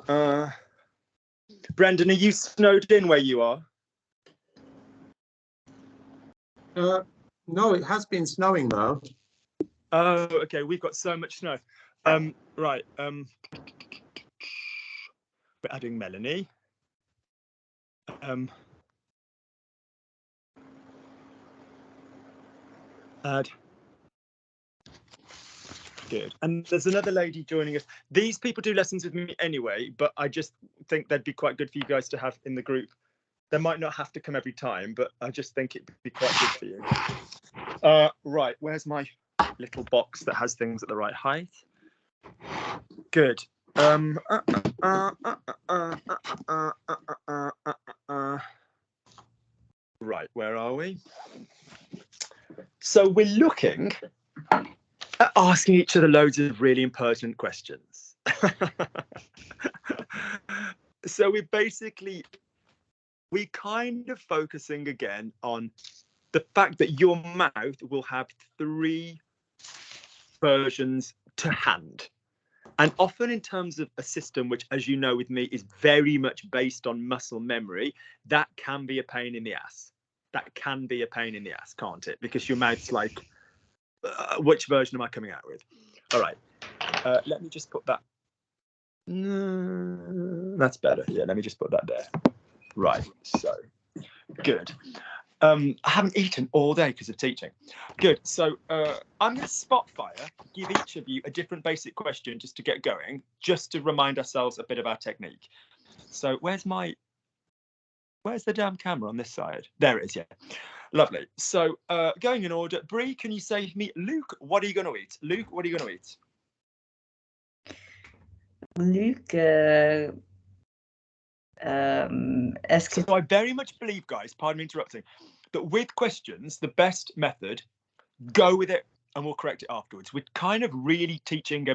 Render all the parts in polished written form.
Brendan, are you snowed in where you are? No, it has been snowing though. Oh, okay. We've got so much snow. Right. We're adding Melanie. Add. Good. And there's another lady joining us. These people do lessons with me anyway, but I just think they'd be quite good for you guys to have in the group. They might not have to come every time, but I just think it'd be quite good for you. Right, where's my little box that has things at the right height? Good. Right, where are we? So we're looking at asking each other loads of really impertinent questions. So we're kind of focusing again on the fact that your mouth will have 3 versions to hand. And often in terms of a system, which, as you know, with me is very much based on muscle memory, that can be a pain in the ass. That can be a pain in the ass, can't it? Because your mouth's like, which version am I coming out with? All right, let me just put that. That's better. Yeah, let me just put that there. Right, so good. I haven't eaten all day because of teaching. Good. So I'm going to spot fire, give each of you a different basic question just to get going, just to remind ourselves a bit of our technique. So where's the damn camera on this side? There it is. Yeah. Lovely. So going in order, Bree, can you say to me, Luke, what are you going to eat? Luke, what are you going to eat? Luke, so I very much believe, guys, pardon me interrupting, that with questions, the best method, go with it and we'll correct it afterwards. We're kind of really teaching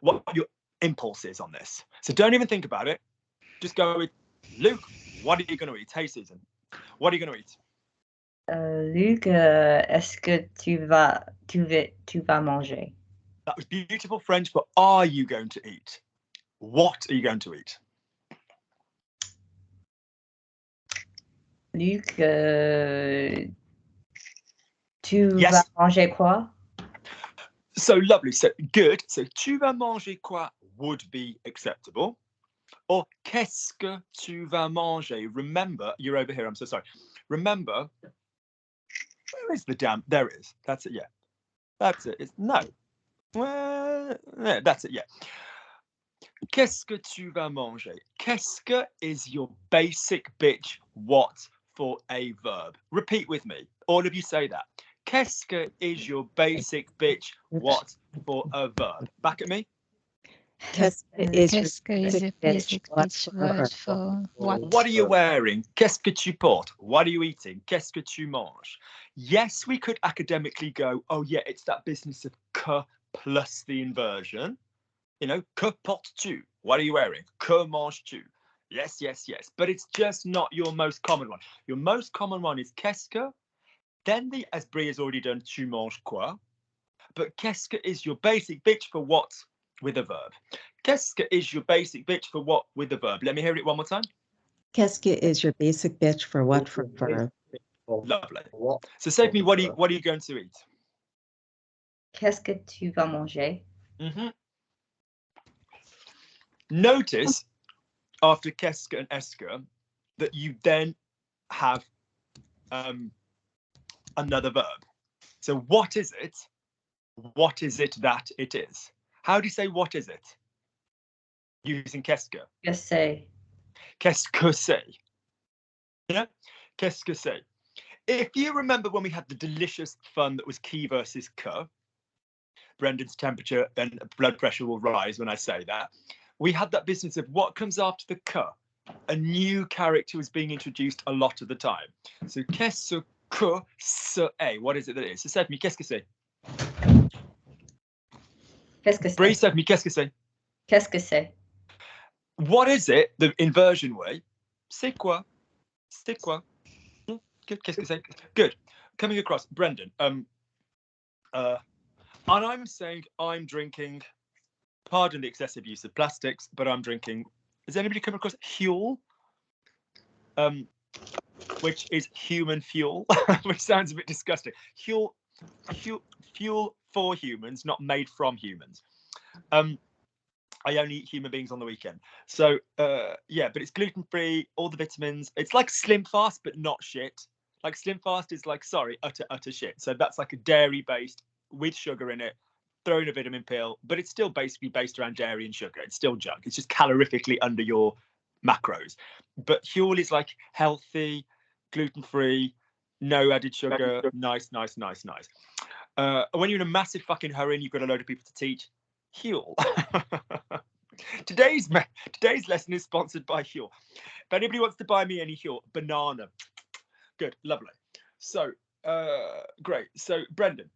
what your impulse is on this. So don't even think about it. Just go with, Luke, what are you going to eat? Hey, Susan, what are you going to eat? Luc, est-ce que tu vas manger? That was beautiful French, but are you going to eat? What are you going to eat? Luc, tu vas manger quoi? So lovely. So good. So tu vas manger quoi would be acceptable. Or qu'est-ce que tu vas manger? Remember, you're over here. I'm so sorry. Remember, where is the damn? There it is. That's it. Yeah. That's it. It's no. Well, yeah, that's it. Yeah. Qu'est-ce que tu vas manger? Qu'est-ce que is your basic bitch what for a verb? Repeat with me. All of you say that. Qu'est-ce que is your basic bitch what for a verb? Back at me. Qu'est-ce que is your basic bitch word for what? What are you wearing? Qu'est-ce que tu portes? What are you eating? Qu'est-ce que tu manges? Yes, we could academically go, oh yeah, it's that business of que plus the inversion. You know, que portes-tu? What are you wearing? Que manges-tu? Yes, yes, yes. But it's just not your most common one. Your most common one is qu'est-ce que. Then the, as Brie has already done, tu manges quoi? But qu'est-ce que is your basic bitch for what with a verb? Qu'est-ce que is your basic bitch for what with a verb? Let me hear it one more time. Qu'est-ce que is your basic bitch for what for verb? Lovely. So say to me, what are you going to eat? Qu'est-ce que tu vas manger? Mm-hmm. Notice after qu'est-ce que and est-ce que that you then have another verb. So what is it? What is it that it is? How do you say what is it? Using qu'est-ce que. Que c'est. Qu'est-ce que c'est? Yeah? Qu'est-ce que c'est? If you remember when we had the delicious fun that was key versus que, Brendan's temperature and blood pressure will rise when I say that. We had that business of what comes after the que. A new character was being introduced a lot of the time. So qu'est-ce que c'est? What is it that it is? So say to me, qu'est-ce que c'est? Qu'est-ce que c'est? Bree, say to me, qu'est-ce que c'est? Qu'est-ce que c'est? What is it, the inversion way? C'est quoi? C'est quoi? Good. Qu'est-ce que c'est? Good. Coming across, Brendan. And I'm saying I'm drinking Pardon the excessive use of plastics, but I'm drinking. Has anybody come across Huel? Which is human fuel, which sounds a bit disgusting. Fuel for humans, not made from humans. I only eat human beings on the weekend. So yeah, but it's gluten-free, all the vitamins. It's like Slim Fast, but not shit. Like Slim Fast is like, sorry, utter shit. So that's like a dairy-based with sugar in it, throw in a vitamin pill, but it's still basically based around dairy and sugar. It's still junk. It's just calorifically under your macros. But Huel is like healthy, gluten-free, no added sugar, nice. When you're in a massive fucking hurry and you've got a load of people to teach, Huel. Today's lesson is sponsored by Huel. If anybody wants to buy me any Huel, banana. Good, lovely. So, great. So, Brendan,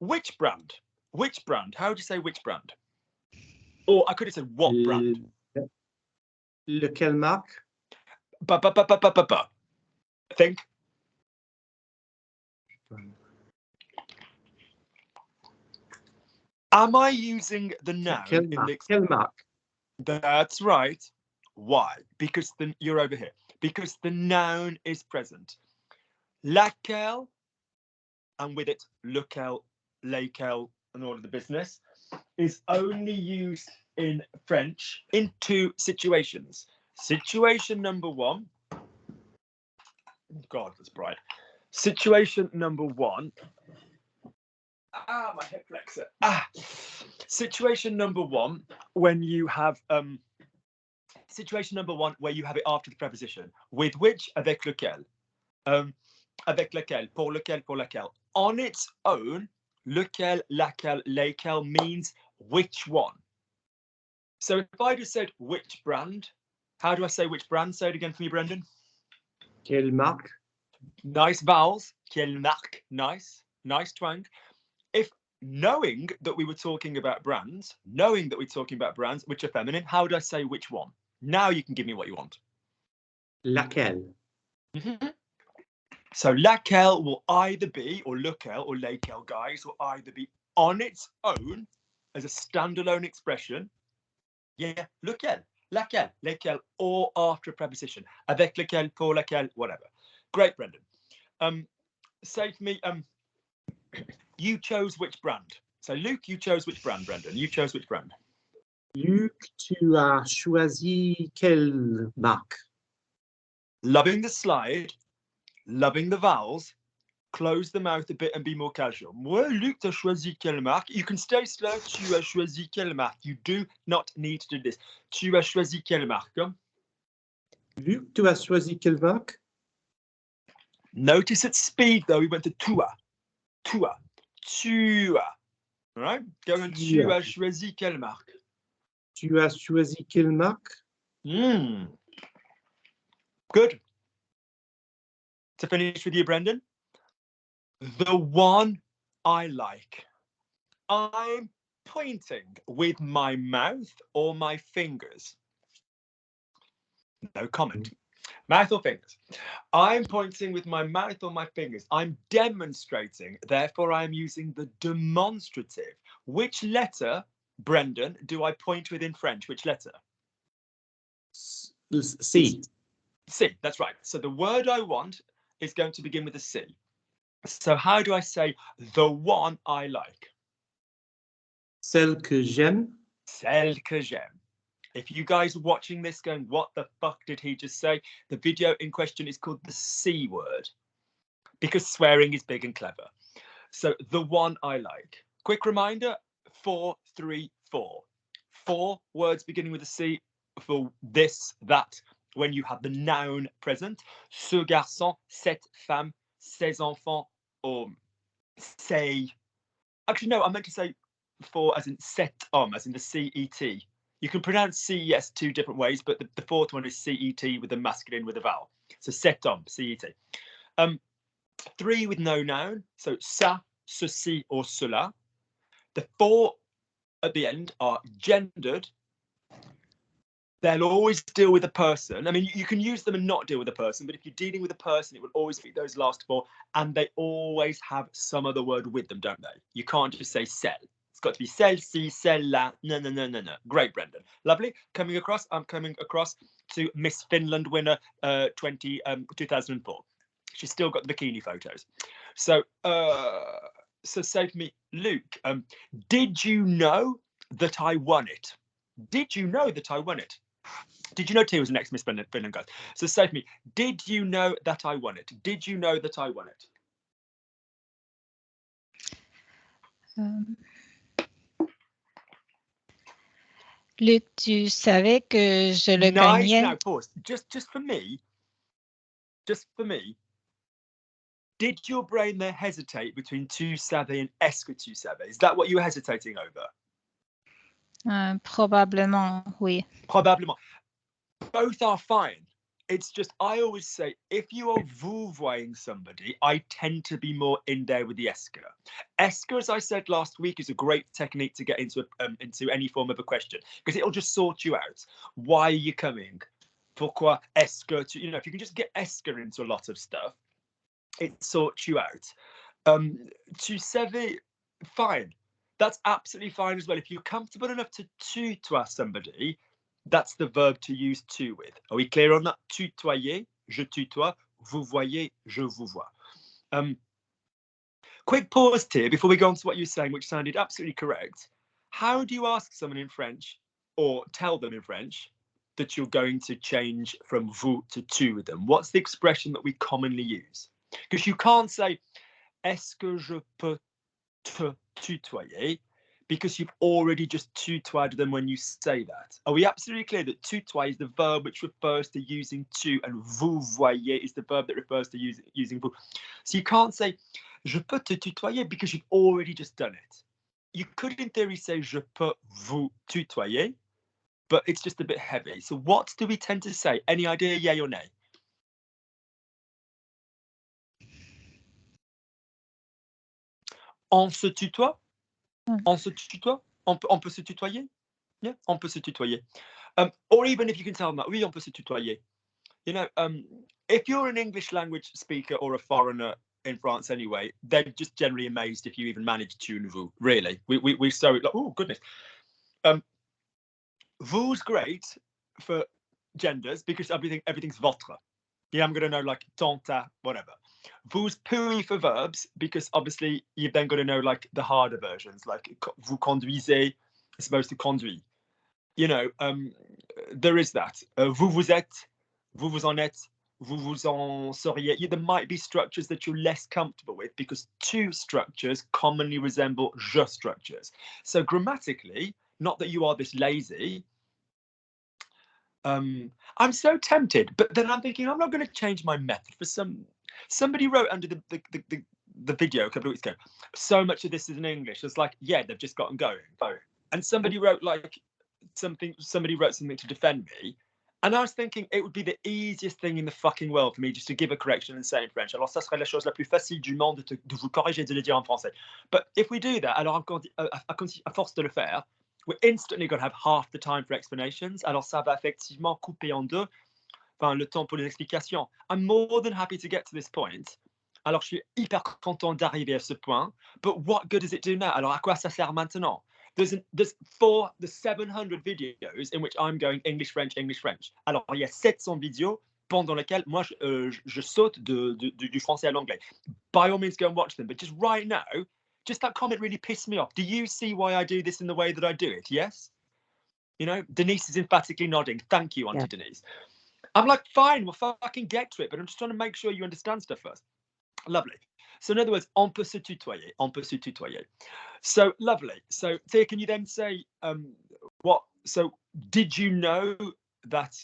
which brand? Which brand? How would you say which brand? Or I could have said what brand? Lequel marque? Think. Am I using the noun in the Quelle marque? That's right. Why? Because you're over here. Because the noun is present. Laquelle, and with it, lequel, lesquels, and all of the business, is only used in French in two situations. Situation number one. God, that's bright. Situation number one. My hip flexor. Situation number one, when you have situation number one where you have it after the preposition. With which, avec lequel. Avec lequel, pour laquelle. On its own, lequel, laquelle, lesquels means which one. So if I just said which brand, how do I say which brand? Say it again for me, Brendan. Quelle marque? Nice vowels. Quelle marque. Nice twang. If knowing that we were talking about brands, which are feminine, how do I say which one? Now you can give me what you want. Laquelle. So laquelle will either be, or lequel or lesquels, guys, will either be on its own as a standalone expression. Yeah, lequel, laquelle, lesquels, or after a preposition. Avec lequel, pour lequel, whatever. Great, Brendan. Say for me, you chose which brand. So Luke, you chose which brand, Brendan? You chose which brand? Luc, tu as choisi quelle marque? Loving the slide, loving the vowels, close the mouth a bit and be more casual. Moi, Luc, tu as choisi quelle marque? You can stay slow. Tu as choisi quelle marque? You do not need to do this. Tu as choisi quelle marque? Luc, tu as choisi quelle marque? Notice at speed, though, we went to tua. All right? Go on. Tu as choisi quelle marque? Tu as choisi quelle marque? Good. To finish with you, Brendan. The one I like. I'm pointing with my mouth or my fingers. No comment. Mouth or fingers? I'm pointing with my mouth or my fingers. I'm demonstrating. Therefore, I'm using the demonstrative. Which letter, Brendan, do I point with in French? Which letter? C. C, that's right. So the word I want is going to begin with a C. So how do I say the one I like? Celle que j'aime. Celle que j'aime. If you guys are watching this going, what the fuck did he just say? The video in question is called the C word because swearing is big and clever. So the one I like. Quick reminder, 4, 3, 4. 4 words beginning with a C for this, that, when you have the noun present. Ce garçon, cette femme, ces enfants, or say. Actually, no, I meant to say 4 as in cet homme, as in the C-E-T. You can pronounce C, yes, 2 different ways, but the fourth one is C-E-T with the masculine with a vowel. So cet homme, C-E-T. 3 with no noun, so ça, ceci, or cela. The 4 at the end are gendered. They'll always deal with a person. I mean, you can use them and not deal with a person, but if you're dealing with a person, it will always be those last 4, and they always have some other word with them, don't they? You can't just say celle. It's got to be celle-ci, celle-là. No, no, no, no, no. Great, Brendan. Lovely. I'm coming across to Miss Finland winner 2004. She's still got the bikini photos. So, so say to me, Luke, did you know that I won it? Did you know that I won it? Did you know T was the next Miss Finland, guys? So say to me, did you know that I won it? Did you know that I won it? Luc, tu savais que je le Nice. gagnais? Now pause. Just for me. Did your brain there hesitate between tu savais and est-ce que tu savais? Is that what you were hesitating over? Probablement, oui. Probablement. Both are fine. It's just, I always say, if you are vouvoying somebody, I tend to be more in there with the est-ce que. Est-ce que, as I said last week, is a great technique to get into any form of a question, because it'll just sort you out. Why are you coming? Pourquoi est-ce que tu, you know, if you can just get est-ce que into a lot of stuff, it sorts you out. Tu savais, fine. That's absolutely fine as well. If you're comfortable enough to tutoie somebody, that's the verb to use to with. Are we clear on that? Tutoyer, je tutoie. Vous voyez, je vous vois. Quick pause here before we go on to what you were saying, which sounded absolutely correct. How do you ask someone in French, or tell them in French, that you're going to change from vous to tu with them? What's the expression that we commonly use? Because you can't say, est-ce que je peux te tutoyer? Because you've already just tutoied them when you say that. Are we absolutely clear that tutoyer is the verb which refers to using tu, and vous voyez is the verb that refers to using vous? So you can't say, je peux te tutoyer, because you've already just done it. You could, in theory, say, je peux vous tutoyer, but it's just a bit heavy. So what do we tend to say? Any idea, yay or nay? On se tutoie? On se tutoie? On peut se tutoyer? Yeah, on peut se tutoyer. Or even if you can tell them that, oui, on peut se tutoyer. You know, if you're an English language speaker or a foreigner in France anyway, they're just generally amazed if you even manage tu and vous. Really, we so like, oh goodness. Vou's great for genders because everything's votre. Yeah, I'm gonna know like ton, ta, whatever. Vou's pourri for verbs because obviously you've then got to know like the harder versions, like vous conduisez as opposed to conduit. You know, there is that. Vous vous êtes, vous vous en êtes, vous vous en seriez. There might be structures that you're less comfortable with because tu structures commonly resemble je structures. So grammatically, not that you are this lazy. I'm so tempted, but then I'm thinking I'm not going to change my method for somebody wrote under the video a couple of weeks ago, so much of this is in English. It's like, yeah, they've just gotten going. And somebody wrote like somebody wrote something to defend me. And I was thinking it would be the easiest thing in the fucking world for me just to give a correction and say in French. Alors ça serait la chose la plus facile du monde de vous corriger et de le dire en français. But if we do that, alors à force de le faire, we're instantly going to have half the time for explanations. Alors ça va effectivement couper en deux. Enfin, le temps pour les explications. I'm more than happy to get to this point. Alors, je suis hyper content d'arriver à ce point. But what good does it do now? Alors, à quoi ça sert maintenant? There's 700 videos in which I'm going English, French, English, French. Alors, il y a 700 vidéos pendant lesquelles moi, je saute du français à l'anglais. By all means, go and watch them. But just right now, just that comment really pissed me off. Do you see why I do this in the way that I do it? Yes? You know, Denise is emphatically nodding. Thank you, Auntie Denise. I'm like, fine, we'll fucking get to it, but I'm just trying to make sure you understand stuff first. Lovely. So in other words, on peut se tutoyer. On peut se tutoyer. So lovely. So Thea, can you then say what? So did you know that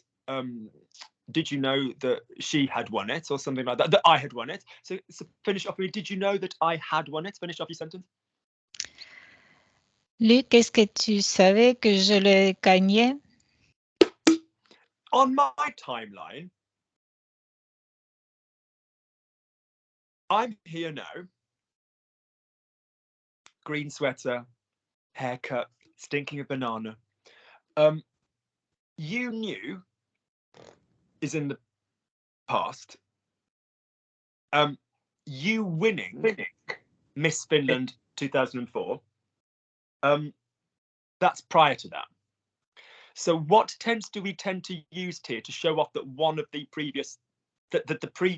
she had won it or something like that? That I had won it. So finish off with, did you know that I had won it? Finish off your sentence. Luc, est-ce que tu savais que je le gagnais? On my timeline, I'm here now. Green sweater, haircut, stinking of banana. You knew is in the past. You winning Miss Finland 2004. That's prior to that. So what tense do we tend to use here to show off that one of the previous,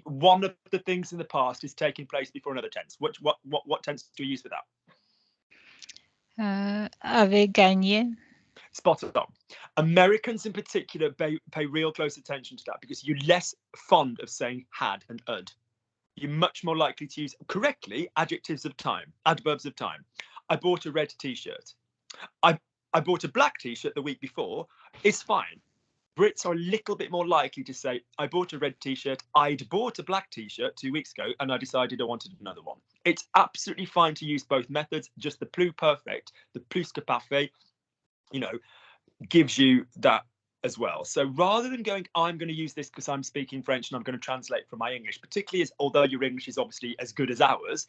one of the things in the past is taking place before another tense? What tense do we use for that? Avait gagné. Spot on. Americans in particular pay real close attention to that because you're less fond of saying had and ud. You're much more likely to use correctly adjectives of time, adverbs of time. I bought a red t-shirt. I bought a black t-shirt the week before. It's fine. Brits are a little bit more likely to say, I bought a red t-shirt. I'd bought a black t-shirt 2 weeks ago and I decided I wanted another one. It's absolutely fine to use both methods. Just the pluperfect, the plus que parfait, you know, gives you that as well. So rather than going, I'm going to use this because I'm speaking French and I'm going to translate from my English, particularly as although your English is obviously as good as ours,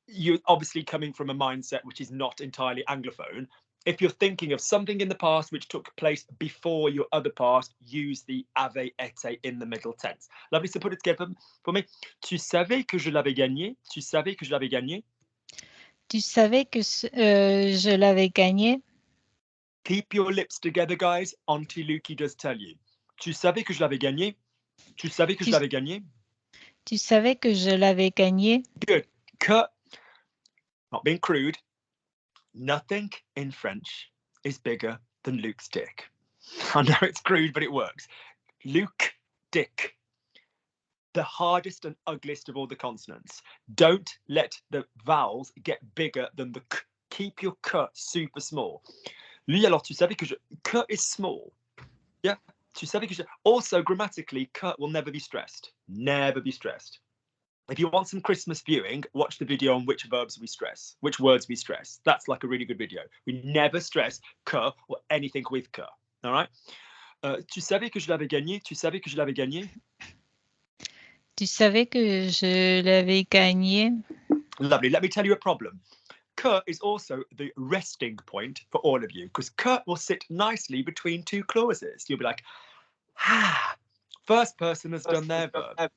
you're obviously coming from a mindset which is not entirely Anglophone. If you're thinking of something in the past which took place before your other past, use the avait été in the middle tense. Lovely, so put it together for me. Tu savais que je l'avais gagné? Tu savais que je l'avais gagné? Tu savais que je l'avais gagné? Keep your lips together, guys, Auntie Luki does tell you. Tu savais que je l'avais gagné? Tu savais que je l'avais gagné? Tu savais que je l'avais gagné? Good. Que, not being crude, nothing in French is bigger than Luke's dick. I know it's crude, but it works. Luke, dick. The hardest and ugliest of all the consonants. Don't let the vowels get bigger than the k. Keep your k super small. Lui, alors, tu savais que je... K is small. Yeah? Tu savais que je... Also, grammatically, k will never be stressed. Never be stressed. If you want some Christmas viewing, watch the video on which verbs we stress, which words we stress. That's like a really good video. We never stress que or anything with que. All right? Tu savais que je l'avais gagné? Tu savais que je l'avais gagné? Tu savais que je l'avais gagné? Lovely. Let me tell you a problem. Que is also the resting point for all of you because que will sit nicely between two clauses. You'll be like, ah, first person has done their verb.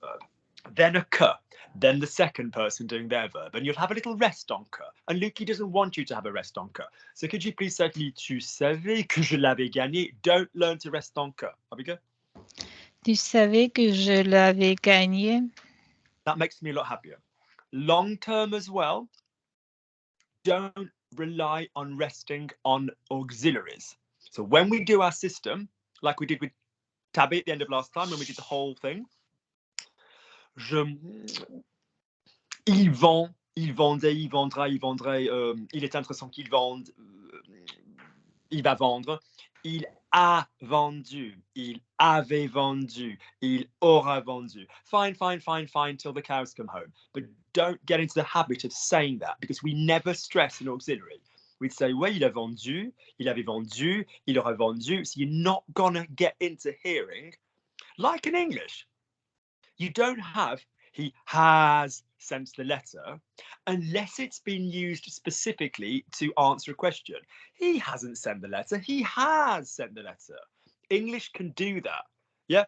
Then a que, then the second person doing their verb, and you'll have a little rest on que. And Luki doesn't want you to have a rest on que. So could you please say to me, tu savais que je l'avais gagné? Don't learn to rest on que. Are we good? Tu savais que je l'avais gagné? That makes me a lot happier. Long term as well, don't rely on resting on auxiliaries. So when we do our system, like we did with Tabby at the end of last time, when we did the whole thing, il vend, il vendait, il vendra, il vendrait, il est intéressant qu'il vende, il va vendre, il a vendu, il avait vendu, il aura vendu. Fine, fine, fine, fine, till the cows come home. But don't get into the habit of saying that because we never stress an auxiliary. We'd say, ouais, il a vendu, il avait vendu, il aura vendu. So you're not going to get into hearing, like in English. You don't have he has sent the letter unless it's been used specifically to answer a question. He hasn't sent the letter. He has sent the letter. English can do that. Yeah.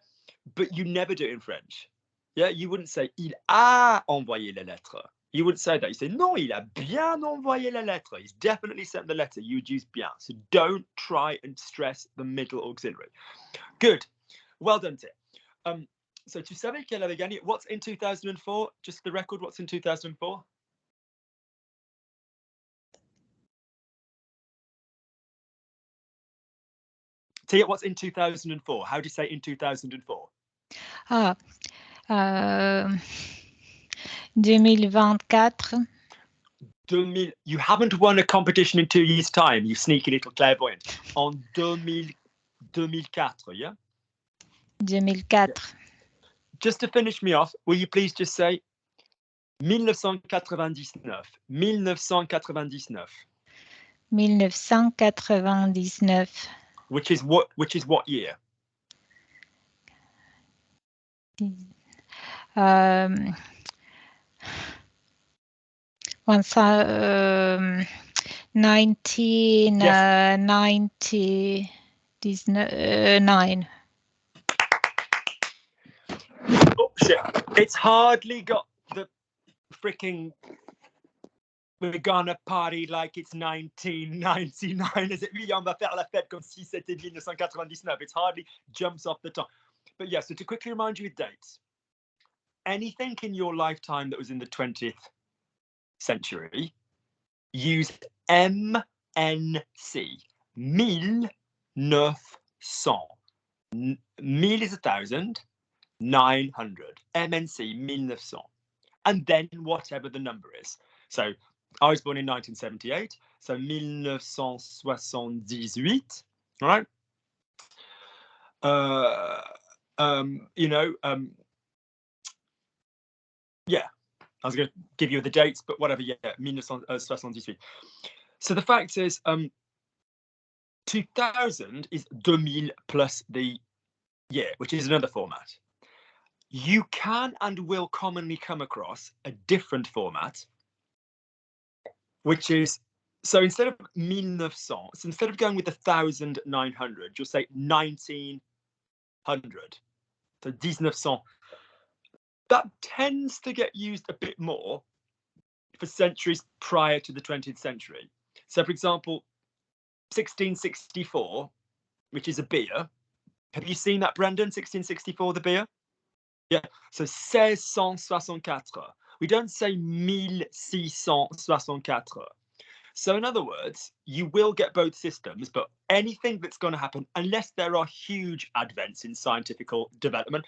But you never do it in French. Yeah. You wouldn't say il a envoyé la lettre. You wouldn't say that. You say non, il a bien envoyé la lettre. He's definitely sent the letter. You would use bien. So don't try and stress the middle auxiliary. Good. Well done, Tim. So tu savais qu'elle avait gagné. What's in 2004? Just the record, what's in 2004? Tia, what's in 2004? How do you say in 2004? 2024. You haven't won a competition in 2 years' time, you sneaky little clairvoyant. En 2004, yeah? 2004. Yeah. Just to finish me off, will you please just say 1999. 1999. 1999. Which is what year? 1999. Oh shit! It's hardly got the freaking we're gonna party like it's 1999. As it really, on va faire la fête comme si c'était 1999. It hardly jumps off the tongue. But yeah, so to quickly remind you with dates, anything in your lifetime that was in the 20th century, use MNC, 1900. 1000 is 1,000, 900. MNC, 1900. And then whatever the number is. So I was born in 1978, so 1978, right? Yeah, I was going to give you the dates, but whatever, yeah, 1978. So the fact is, 2000 is 2000 plus the year, which is another format. You can and will commonly come across a different format, which is, so instead of 1900, so instead of going with 1900, you'll say 1900. So 1900. That tends to get used a bit more for centuries prior to the 20th century. So, for example, 1664, which is a beer. Have you seen that, Brendan? 1664, the beer? Yeah. So 1664. We don't say 1664. So in other words, you will get both systems, but anything that's going to happen, unless there are huge advents in scientific development,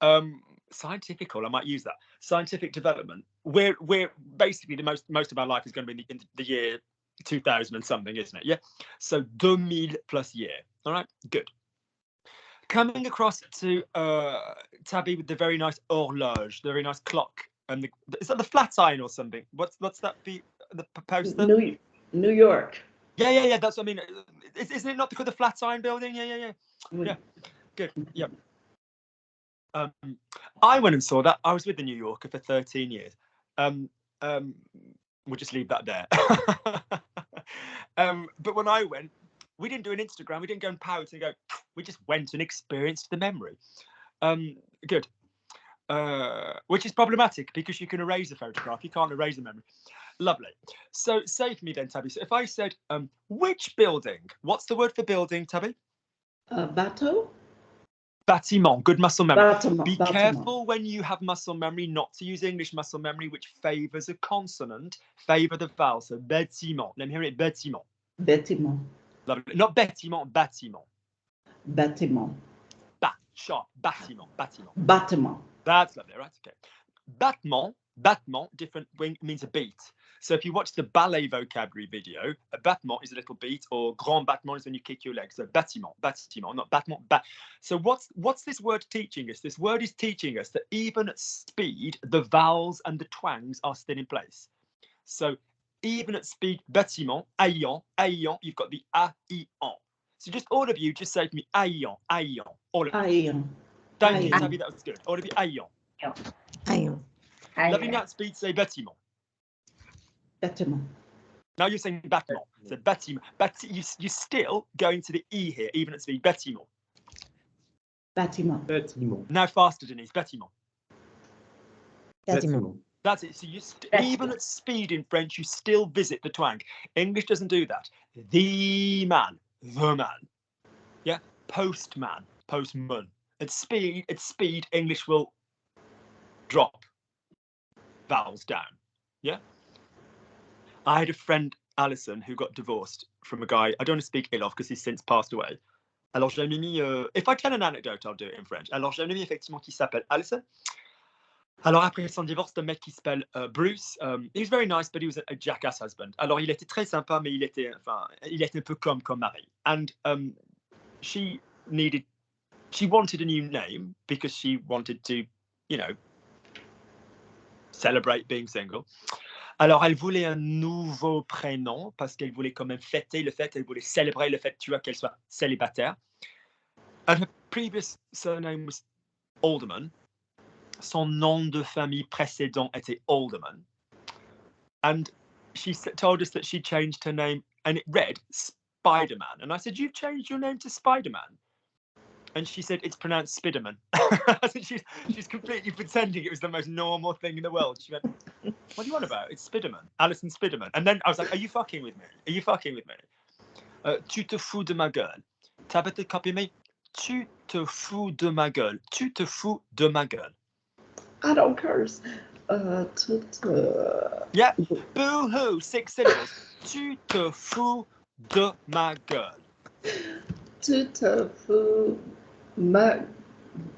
I might use that. Scientific development. We're basically most of our life is going to be in the year 2000 and something, isn't it? Yeah. So 2000 plus year. All right. Good. Coming across to Tabby with the very nice horloge, the very nice clock, and is that the flat iron or something? What's that? The poster? New York. Yeah. That's what I mean. Isn't it not the flat iron building? Yeah. Good. Yeah. I went and saw that. I was with the New Yorker for 13 years. We'll just leave that there. But when I went, we didn't do an Instagram. We didn't go and pout and go. We just went and experienced the memory. Good. Which is problematic because you can erase a photograph. You can't erase the memory. Lovely. So say for me then, Tabby. So if I said, which building? What's the word for building, Tabby? Bateau. Bâtiment, good muscle memory. Be Bâtiment. careful when you have muscle memory not to use English muscle memory, which favours a consonant, favour the vowel. So bâtiment. Let me hear it. Bâtiment. Bâtiment. Lovely. Not bâtiment, bâtiment. Bâtiment. Sharp. Bâtiment. Bâtiment. That's lovely, right? Okay. Battement, different means a beat. So if you watch the ballet vocabulary video, a battement is a little beat, or grand battement is when you kick your legs. So bâtiment, not battement. So what's this word teaching us? This word is teaching us that even at speed, the vowels and the twangs are still in place. So even at speed, bâtiment, aillon, you've got the a, I, on. So just all of you, just say to me, aillon. All of you. Thank you, Tabby, that was good. All of you, aillon. Lovely now at speed, say bâtiment. Bâtiment. Now you're saying bâtiment. So bâtiment. You're still going to the E here, even at speed. Bâtiment. Bâtiment. Now faster, Denise. Bâtiment. Bâtiment. That's it. So you even at speed in French, you still visit the twang. English doesn't do that. The man. Yeah. Postman. Postman. At speed, English will drop vowels down. Yeah. I had a friend, Alison, who got divorced from a guy. I don't want to speak ill of because he's since passed away. Alors, j'ai mis, if I tell an anecdote, I'll do it in French. Alors, j'ai un ami effectivement qui s'appelle Alison. Alors, après son divorce, un mec qui s'appelle Bruce. He was very nice, but he was a jackass husband. Alors, il était très sympa, mais il était un peu comme mari. And she wanted a new name because she wanted to, celebrate being single. Alors, elle voulait un nouveau prénom parce qu'elle voulait quand même fêter le fait, elle voulait célébrer le fait, qu'elle soit célibataire. And her previous surname was Alderman. Son nom de famille précédent était Alderman. And she told us that she changed her name and it read Spider-Man. And I said, you've changed your name to Spider-Man? And she said it's pronounced Spiderman. I think she's completely pretending it was the most normal thing in the world. She went, what do you want about? It's Spiderman. Alison Spiderman. And then I was like, are you fucking with me? Are you fucking with me? Tu te fous de ma gueule. Tabitha, copy me. Tu te fous de ma gueule. Tu te fous de ma gueule. I don't curse. Yeah. Boo-hoo. 6 syllables. Tu te fous de ma gueule. Tu te fous ma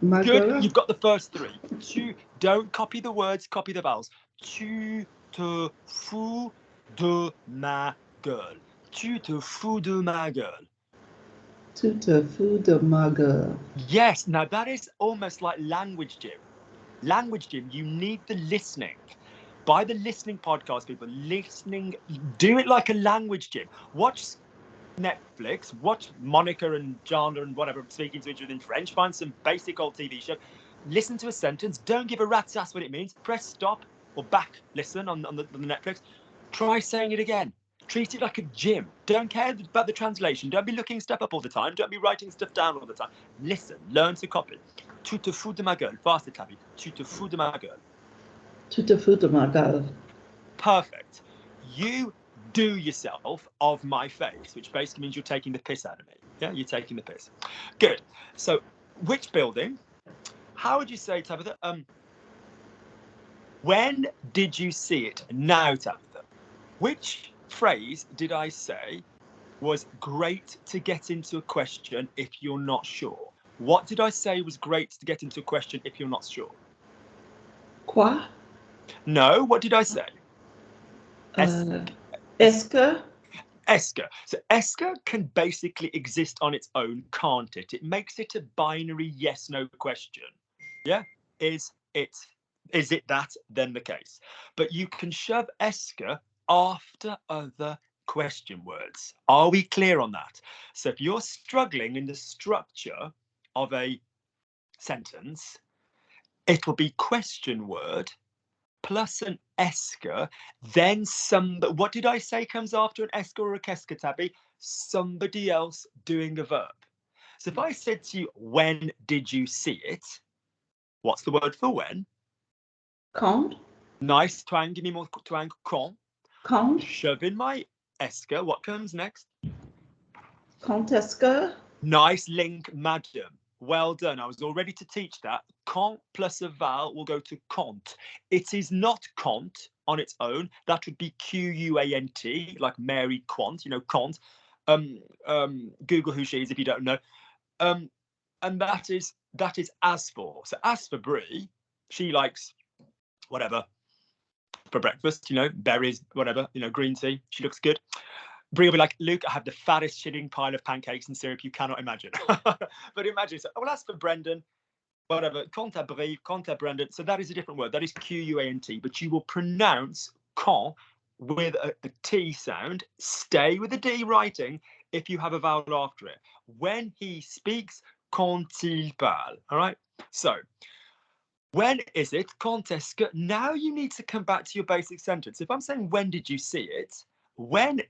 Good. gueule. You've got the first 3. Don't copy the words, copy the vowels. Tu te fous de ma gueule. Tu te fous de ma gueule. Tu te fous de ma gueule. Yes, now that is almost like language gym. Language gym, you need the listening. Buy the listening podcast, people. Listening, do it like a language gym. Watch Netflix, watch Monica and Jana and whatever speaking to each other in French. Find some basic old TV show. Listen to a sentence. Don't give a rat's ass what it means. Press stop or back listen on the Netflix. Try saying it again. Treat it like a gym. Don't care about the translation. Don't be looking stuff up all the time. Don't be writing stuff down all the time. Listen. Learn to copy. Tu te fous de ma gueule. Faster, Tabby. Tu te fous de ma gueule. Tu te fous de ma gueule. Perfect. You do yourself of my face, which basically means you're taking the piss out of me. Yeah, you're taking the piss. Good. So, which building? How would you say, Tabitha? When did you see it? Now, Tabitha. Which phrase did I say was great to get into a question if you're not sure? What did I say was great to get into a question if you're not sure? Quoi? No, what did I say? Est-ce que? Esker. So Esker can basically exist on its own, can't it? It makes it a binary yes/no question. Yeah? Is it that, then the case? But you can shove Esker after other question words. Are we clear on that? So if you're struggling in the structure of a sentence, it will be question word plus an esker, then what did I say comes after an esker or a kesker, Tabby? Somebody else doing a verb. So if I said to you, when did you see it? What's the word for when? Quand? Nice twang, give me more twang. Quand. Quand? Shove in my esker. What comes next? Quand est-ce que? Nice link, madam. Well done. I was all ready to teach that. Quand plus a vowel will go to quant. It is not quant on its own. That would be Q-U-A-N-T, like Mary Quant, you know, quant. Google who she is if you don't know. And that is as for. So as for Brie, she likes whatever for breakfast, you know, berries, whatever, you know, green tea. She looks good. Brie will be like, Luke, I have the fattest shitting pile of pancakes and syrup you cannot imagine. But imagine, so, well, as for Brendan, whatever, quant à Brie, quant à Brendan. So that is a different word. That is Q-U-A-N-T. But you will pronounce quand with a T sound. Stay with the D writing if you have a vowel after it. When he speaks, quand il parle. All right? So, when is it? Quand est-ce que? Now you need to come back to your basic sentence. If I'm saying, when did you see it? When...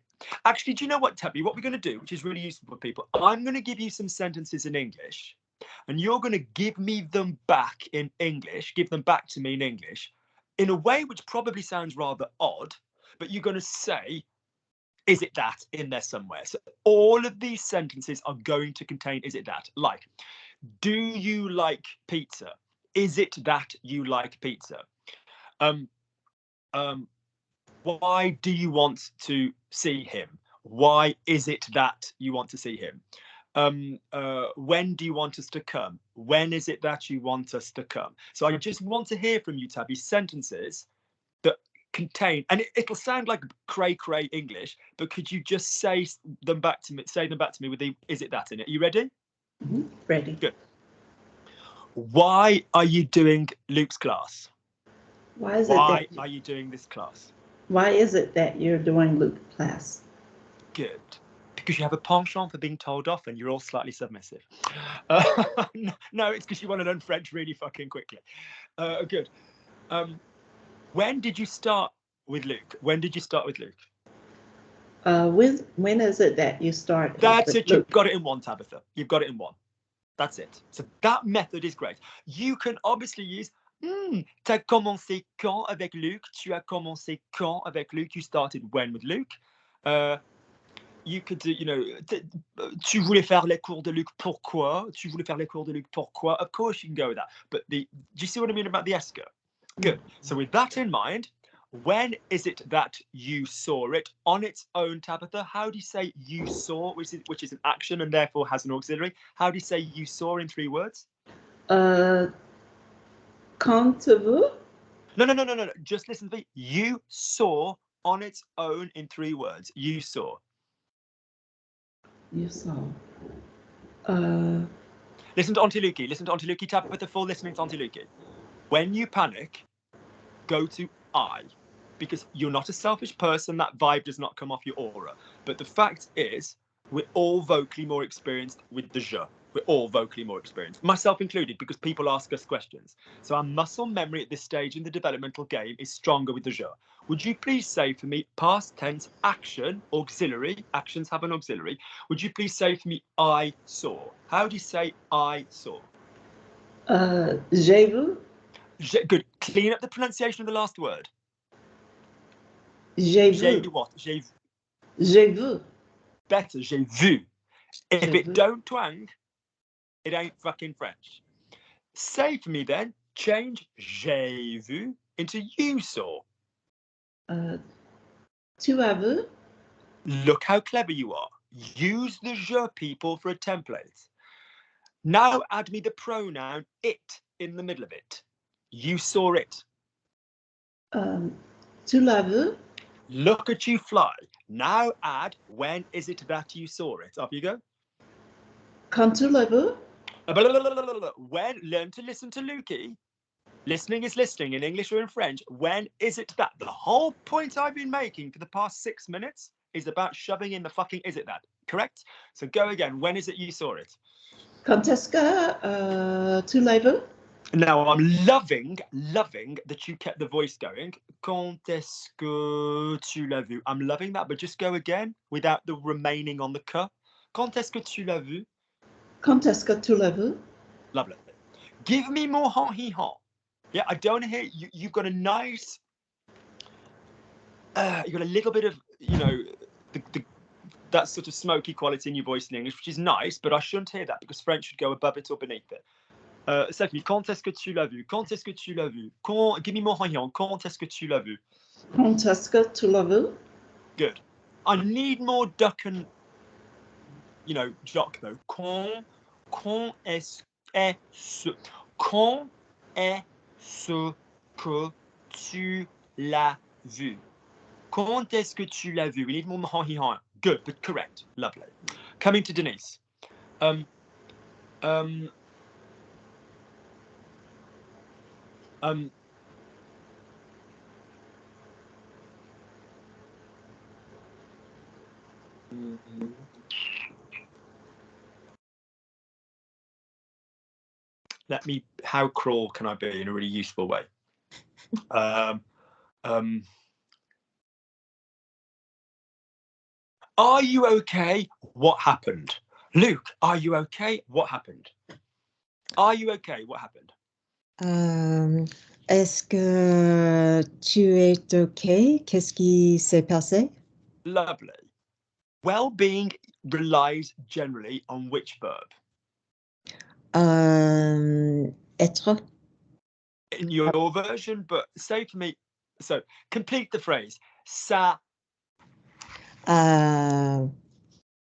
Actually, do you know what, Tabby? What we're going to do, which is really useful for people, I'm going to give you some sentences in English, and you're going to give me them back in English, give them back to me in English, in a way which probably sounds rather odd, but you're going to say, is it that, in there somewhere. So all of these sentences are going to contain, is it that? Like, do you like pizza? Is it that you like pizza? Why do you want to see him? Why is it that you want to see him? When do you want us to come? When is it that you want us to come? So I just want to hear from you, Tabby, sentences that contain, and it'll sound like cray English, but could you just say them back to me with the is it that in it? Are you ready? Mm-hmm. Ready. Good. Why are you doing Luke's class? Why are you doing this class? Why is it that you're doing Luke class? Good. Because you have a penchant for being told off and you're all slightly submissive. No, it's because you want to learn French really fucking quickly. Good. When did you start with Luke? When did you start with Luke? When is it that you start? That's it. You've got it in one, Tabitha. You've got it in one. That's it. So that method is great. You can obviously use t'as commencé quand avec Luc? Tu as commencé quand avec Luc? You started when with Luc? You could do, you know, tu voulais faire les cours de Luc, pourquoi? Tu voulais faire les cours de Luc, pourquoi? Of course you can go with that. But do you see what I mean about the esker? Good. So with that in mind, when is it that you saw it on its own, Tabitha? How do you say you saw, which is an action and therefore has an auxiliary? How do you say you saw in 3 words? Quand vous? No. Just listen to me. You saw on its own in 3 words. You saw. You saw. Listen to Antiluki. Listen to Antiluki. Tabitha, full listening to Antiluki. When you panic, go to I. Because you're not a selfish person, that vibe does not come off your aura. But the fact is, we're all vocally more experienced with the je. We're all vocally more experienced, myself included, because people ask us questions. So our muscle memory at this stage in the developmental game is stronger with the je. Would you please say for me, past tense, action, auxiliary, actions have an auxiliary. Would you please say for me, I saw? How do you say I saw? J'ai vu. Good. Clean up the pronunciation of the last word. J'ai J'ai vu. what? J'ai vu. better, j'ai vu. If J'ai it vu. don't twang, it ain't fucking French. Say for me then, change j'ai vu into you saw. Tu as vu? Look how clever you are. Use the je, people, for a template. Now add me the pronoun it in the middle of it. You saw it. Tu l'as vu? Look at you fly. Now add when is it that you saw it. Off you go. Quand tu l'as vu? When, learn to listen to Lukey. Listening is listening in English or in French. When is it that? The whole point I've been making for the past 6 minutes is about shoving in the fucking is it that. Correct? So go again. When is it you saw it? Quand est-ce que tu l'as vu? Now I'm loving that you kept the voice going. Quand est-ce que tu l'as vu? I'm loving that, but just go again without the remaining on the que. Quand est-ce que tu l'as vu? Quand est-ce que tu l'as vu? Lovely. Give me more ha-he-ha. Yeah, I don't hear you. You've got a nice, you've got a little bit of, you know, that sort of smoky quality in your voice in English, which is nice, but I shouldn't hear that because French should go above it or beneath it. Secondly, quand est-ce que tu l'as vu? Quand est-ce que tu l'as vu? Give me more ha-he-ha. Quand est-ce que tu l'as vu? Quand est-ce que tu l'as vu? Good. I need more duck and, you know, jock though. Quand est-ce que tu l'as vu? Quand est-ce que tu l'as vu? We need more ha-he-ha. Good, but correct. Lovely. Coming to Denise. How cruel can I be in a really useful way? Are you okay? What happened? Luke, are you okay? What happened? Are you okay? What happened? Est-ce que tu es OK? Qu'est-ce qui s'est passé? Lovely. Well-being relies generally on which verb? Être. In your version, but say for me, so complete the phrase. Ça. Ça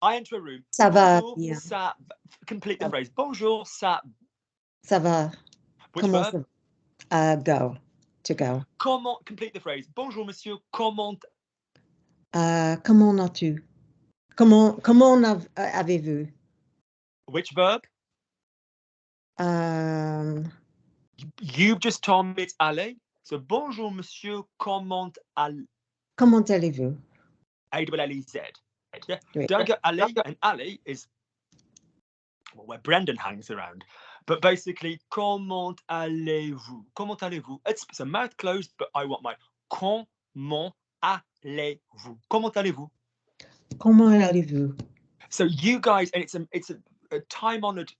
I enter a room. va Bonjour, bien. ça. Complete the phrase. Bonjour, ça. Ça va. Which Comment verb? go. To go. Comment, complete the phrase. Bonjour, monsieur. Comment. Comment as-tu? Comment avez-vous? Which verb? You've just told me it's aller. So bonjour, monsieur. Comment allez-vous? A-L-L-E-Z. Yeah. Oui. Don't go aller, and aller is well, where Brendan hangs around. But basically, comment allez-vous? Comment allez-vous? It's a mouth closed, but I want my comment allez-vous? Comment allez-vous? Comment allez-vous? So you guys, and it's a time-honored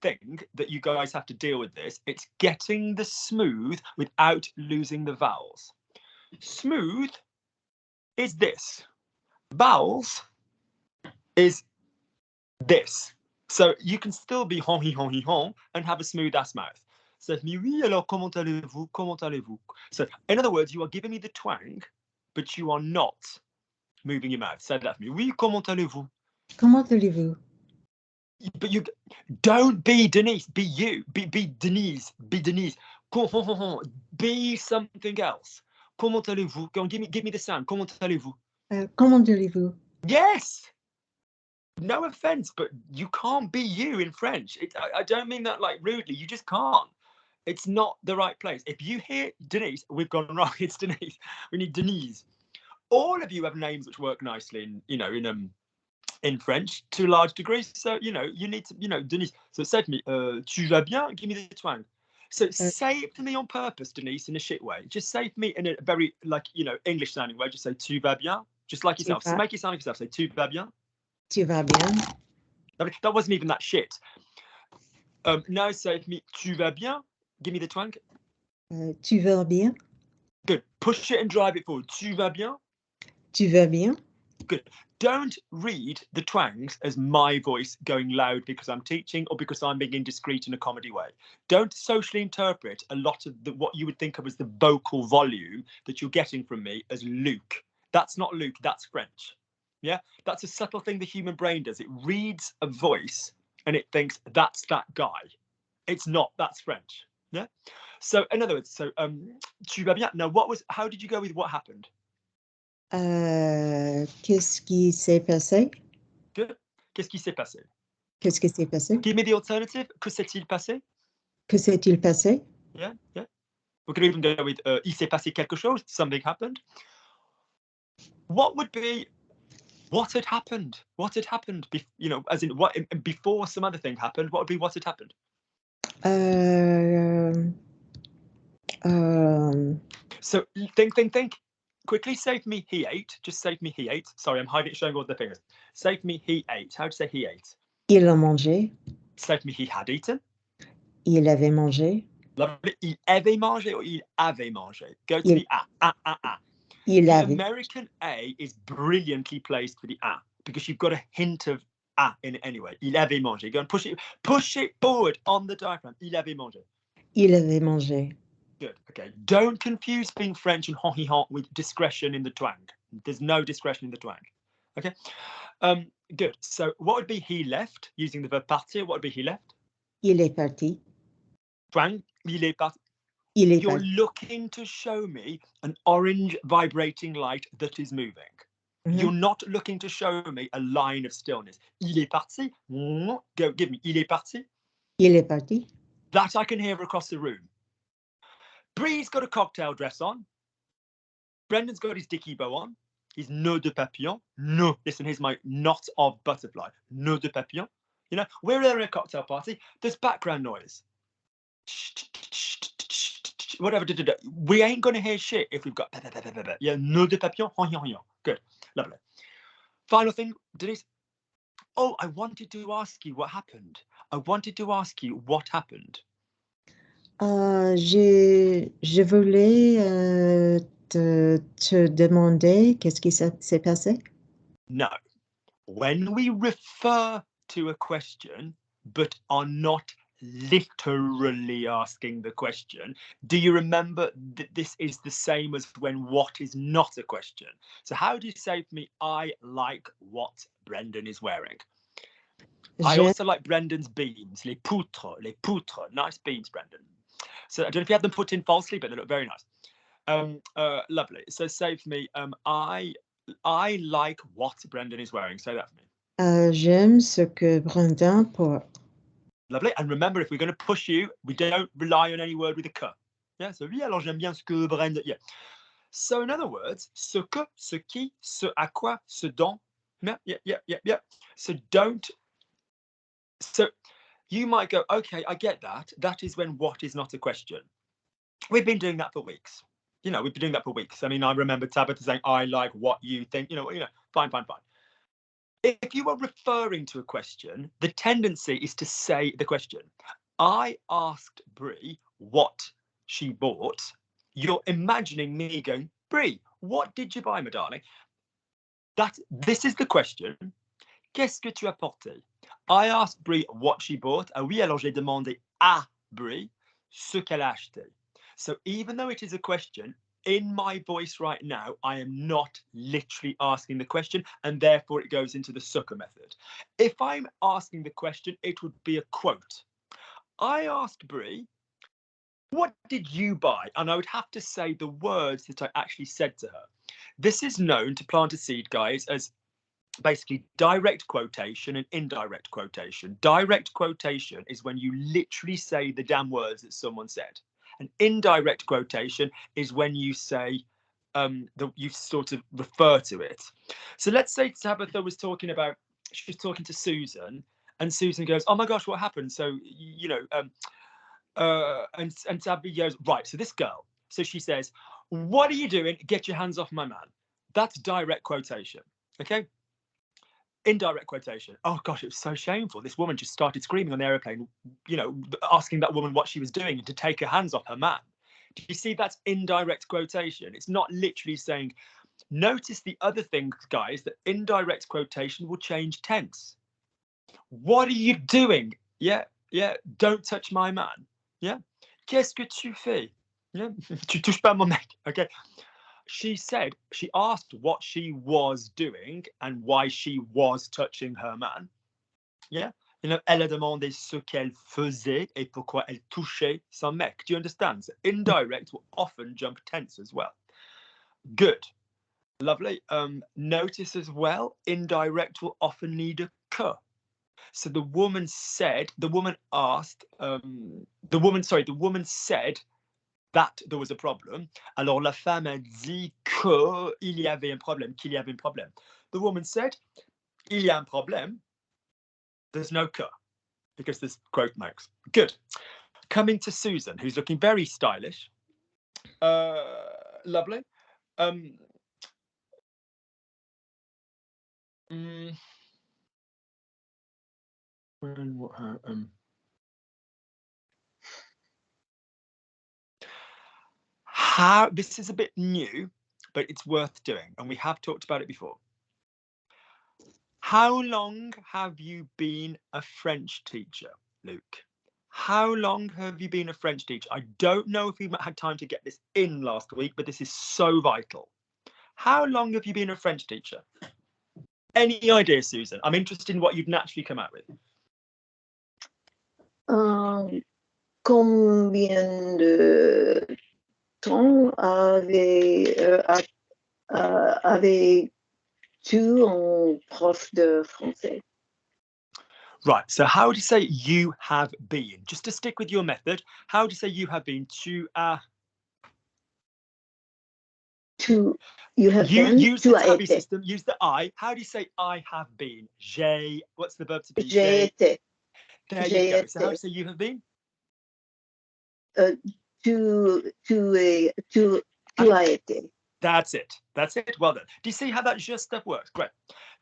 thing that you guys have to deal with this. It's getting the smooth without losing the vowels. Smooth is this. Vowels is this. So you can still be hon, hi, hon, and have a smooth ass mouth. So if me, oui, alors comment allez-vous? Comment allez-vous? So in other words, you are giving me the twang, but you are not moving your mouth. Say that for me. Oui, comment allez-vous? Comment allez-vous? But you don't be Denise. Be you. Be Denise. Be Denise. Be something else. Comment allez-vous? Go on, give me the sound. Comment allez-vous? Comment allez-vous? Yes. No offense, but you can't be you in French. I don't mean that like rudely. You just can't. It's not the right place. If you hear Denise, we've gone wrong. It's Denise. We need Denise. All of you have names which work nicely in French to a large degree. So you need to Denise. So say to me, tu vas bien? Give me the twang. So say it to me on purpose, Denise, in a shit way. Just say it to me in a very English sounding way. Just say tu vas bien, just like yourself. So make it sound like yourself. Say tu vas bien. Tu vas bien? That wasn't even that shit. Now say to me, tu vas bien? Give me the twang. Tu vas bien? Good. Push it and drive it forward. Tu vas bien? Tu vas bien? Good. Don't read the twangs as my voice going loud because I'm teaching or because I'm being indiscreet in a comedy way. Don't socially interpret a lot of what you would think of as the vocal volume that you're getting from me as Luke. That's not Luke, that's French. Yeah, that's a subtle thing the human brain does. It reads a voice and it thinks that's that guy. It's not, that's French. Yeah. So in other words, tu vas bien. Now, how did you go with what happened? Qu'est-ce qui s'est passé? Good. Qu'est-ce qui s'est passé? Qu'est-ce qui s'est passé? Give me the alternative. Que s'est-il passé? Que s'est-il passé? Yeah, yeah. We could even go with il s'est passé quelque chose. Something happened. What would be what had happened? What had happened? As in what before some other thing happened. What would be what had happened? So think. Quickly say for me he ate. Just say for me he ate. Sorry, I'm hiding it, showing all the fingers. Say for me he ate. How do you say he ate? Il a mangé. Say for me he had eaten. Il avait mangé. Lovely. Il avait mangé or il avait mangé? Go to the a. Il the avait. American A is brilliantly placed for the a because you've got a hint of a in it anyway. Il avait mangé. Go and push it forward on the diaphragm. Il avait mangé. Il avait mangé. Good. Okay. Don't confuse being French and hon hi hon with discretion in the twang. There's no discretion in the twang. Okay. Good. So what would be he left using the verb partir? What would be he left? Il est parti. Twang. Il est parti. You're looking to show me an orange vibrating light that is moving. Mm-hmm. You're not looking to show me a line of stillness. Il est parti. Go, give me. Il est parti. Il est parti. That I can hear across the room. Bree's got a cocktail dress on. Brendan's got his dicky bow on. His nœud de papillon. No, listen, here's my knot of butterfly. Nœud de papillon. We're there in a cocktail party. There's background noise. Whatever. We ain't going to hear shit if we've got yeah, nœud de papillon. Good. Lovely. Final thing, Denise. Oh, I wanted to ask you what happened. Je voulais te demander qu'est-ce qui s'est passé? No. When we refer to a question but are not literally asking the question, do you remember that this is the same as when what is not a question? So how do you say to me, I like what Brendan is wearing? I also like Brendan's beans, les poutres. Nice beans, Brendan. So I don't know if you had them put in falsely, but they look very nice. Lovely. So say for me, I like what Brendan is wearing. Say that for me. J'aime ce que Brendan porte. Lovely. And remember, if we're going to push you, we don't rely on any word with a que. Yeah. So oui, alors j'aime bien ce que Brendan. Yeah. So in other words, ce que, ce qui, ce à quoi, ce dont. Yeah. So don't. So you might go, okay, I get that. That is when what is not a question. We've been doing that for weeks. We've been doing that for weeks. I mean, I remember Tabitha saying, I like what you think, fine. If you are referring to a question, the tendency is to say the question. I asked Brie what she bought. You're imagining me going, Brie, what did you buy, my darling? This is the question. Qu'est-ce que tu as porté? I asked Brie what she bought. Ah oui, alors j'ai demandé à Brie ce qu'elle a acheté. So even though it is a question, in my voice right now, I am not literally asking the question, and therefore it goes into the sucker method. If I'm asking the question, it would be a quote. I asked Brie, what did you buy? And I would have to say the words that I actually said to her. This is known to plant a seed, guys, as basically direct quotation and indirect quotation. Direct quotation is when you literally say the damn words that someone said. An indirect quotation is when you say, you sort of refer to it. So let's say Tabitha was talking about, she was talking to Susan, and Susan goes, oh my gosh, what happened? So, you know, and Tabitha goes, right, so this girl. So she says, what are you doing? Get your hands off my man. That's direct quotation, okay? Indirect quotation. Oh gosh, it was so shameful. This woman just started screaming on the airplane, you know, asking that woman what she was doing and to take her hands off her man. Do you see that's indirect quotation? It's not literally saying, notice the other thing, guys, that indirect quotation will change tense. What are you doing? Yeah, don't touch my man. Yeah. Qu'est-ce que tu fais? Yeah. Tu touches pas mon mec. Okay. She said, she asked what she was doing and why she was touching her man. Yeah. You know, elle a demandé ce qu'elle faisait et pourquoi elle touchait son mec. Do you understand? So indirect will often jump tense as well. Good. Lovely. Notice as well, indirect will often need a que. So the woman said that there was a problem. Alors la femme a dit qu'il y avait un problème, qu'il y avait un problème. The woman said, il y a un problème. There's no que, because there's quote marks. Good. Coming to Susan, who's looking very stylish. Lovely. How, this is a bit new, but it's worth doing, and we have talked about it before. How long have you been a French teacher, Luke? How long have you been a French teacher? I don't know if we had time to get this in last week, but this is so vital. How long have you been a French teacher? Any idea, Susan? I'm interested in what you'd naturally come out with. Combien de temps avais-tu en prof de français? Right, so how would you say you have been? Just to stick with your method, how would you say you have been? Tu as... You have been? Use the tabby system, use the I. How do you say I have been? J'ai, what's the verb to be? J'ai été. There you go. So how do you say you have been? Tu as été. That's it. That's it. Well done. Do you see how that je stuff works? Great.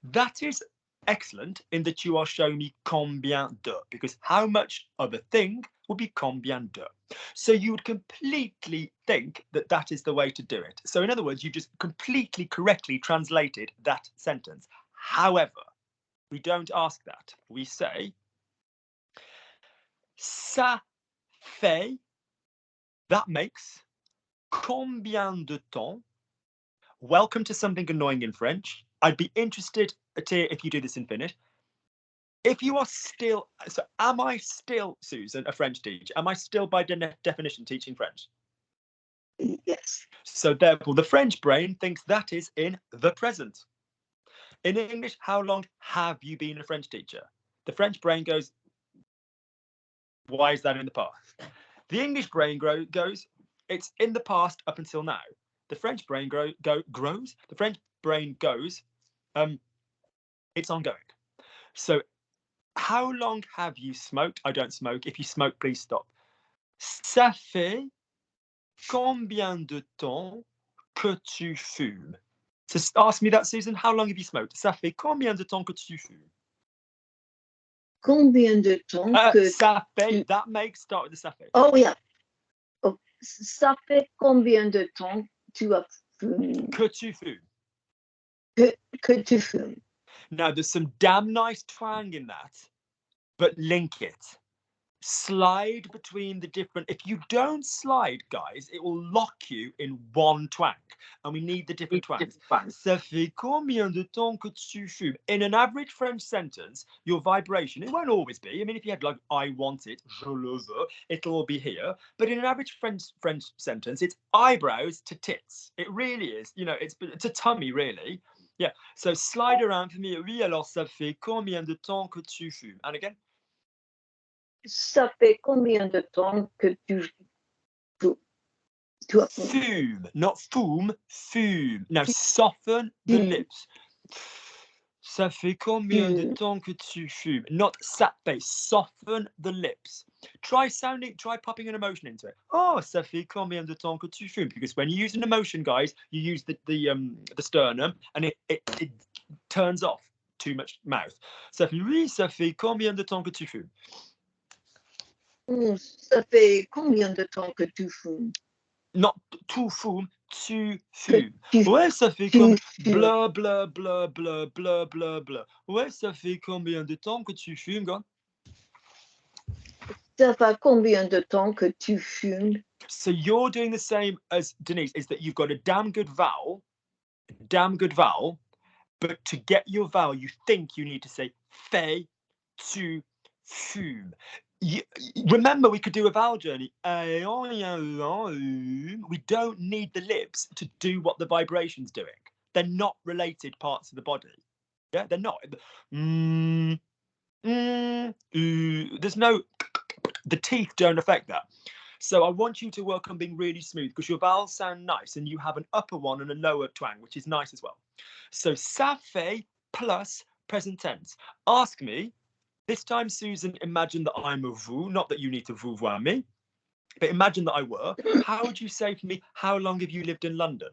That is excellent in that you are showing me combien de, because how much of a thing would be combien de. So you would completely think that that is the way to do it. So in other words, you just completely correctly translated that sentence. However, we don't ask that. We say, ça fait, that makes, combien de temps? Welcome to something annoying in French. I'd be interested, Atir, if you do this in Finnish. If you are still, so am I still, Susan, a French teacher? Am I still by definition teaching French? Yes. So therefore, the French brain thinks that is in the present. In English, how long have you been a French teacher? The French brain goes, why is that in the past? The English brain goes, it's in the past up until now. The French brain grows. The French brain goes, it's ongoing. So how long have you smoked? I don't smoke. If you smoke, please stop. Ça fait combien de temps que tu fumes? So ask me that, Susan. How long have you smoked? Ça fait combien de temps que tu fumes? Combien de temps que Ça fait, tu- that makes start with the ça fait. Oh, yeah. Oh, ça fait combien de temps tu as fumé? Que tu fumes. Que tu fumes? Now, there's some damn nice twang in that, but link it. Slide between the different. If you don't slide, guys, it will lock you in one twang, and we need the different twangs. Ça fait combien de temps que tu fumes? In an average French sentence, your vibration, it won't always be. I mean, if you had like, I want it, je le veux, it'll all be here. But in an average French sentence, it's eyebrows to tits. It really is. You know, it's a tummy, really. Yeah. So slide around for me. Oui, alors ça fait combien de temps que tu fumes? And again. Ça fait combien de temps que tu as fumé? Fume, not fume, fume. Now soften the lips. Ça fait combien de temps que tu fumes? Not ça fait, soften the lips. Try popping an emotion into it. Oh, ça fait combien de temps que tu fumes? Because when you use an emotion, guys, you use the sternum and it turns off too much mouth. Ça fait, oui, ça fait combien de temps que tu fumes? Ça fait combien de temps que tu fumes? Not tu fumes, tu fumes. Ouais, ça fait comme blah, blah, blah, blah, blah, blah, blah. Ouais, ça fait combien de temps que tu fumes, gars? Ça fait combien de temps que tu fumes? So you're doing the same as Denise, is that you've got a damn good vowel, but to get your vowel, you think you need to say fait, tu, fume. Remember, we could do a vowel journey. We don't need the lips to do what the vibration's doing. They're not related parts of the body. Yeah, they're not. There's no, the teeth don't affect that. So I want you to work on being really smooth because your vowels sound nice and you have an upper one and a lower twang, which is nice as well. So ça fait plus present tense. Ask me. This time, Susan, imagine that I'm a vous, not that you need to vouvoier me, but imagine that I were. How would you say for me, how long have you lived in London?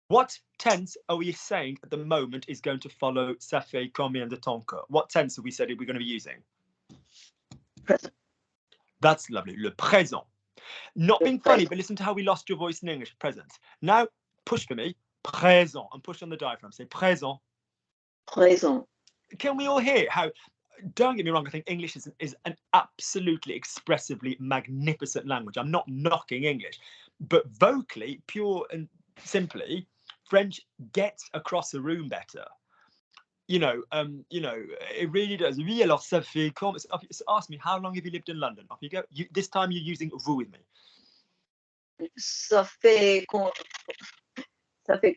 What tense are we saying at the moment is going to follow ça fait combien de temps que? What tense have we said we're going to be using? Present. That's lovely. Le présent. Not being funny, but listen to how we lost your voice in English. Present. Now, push for me. Présent. And push on the diaphragm. Say présent. Présent. Can we all hear how... Don't get me wrong, I think English is an absolutely expressively magnificent language. I'm not knocking English, but vocally, pure and simply, French gets across a room better. You know, it really does. Oui, alors ça fait comme... Ask me, how long have you lived in London? Off you go. This time you're using vous with me. Ça fait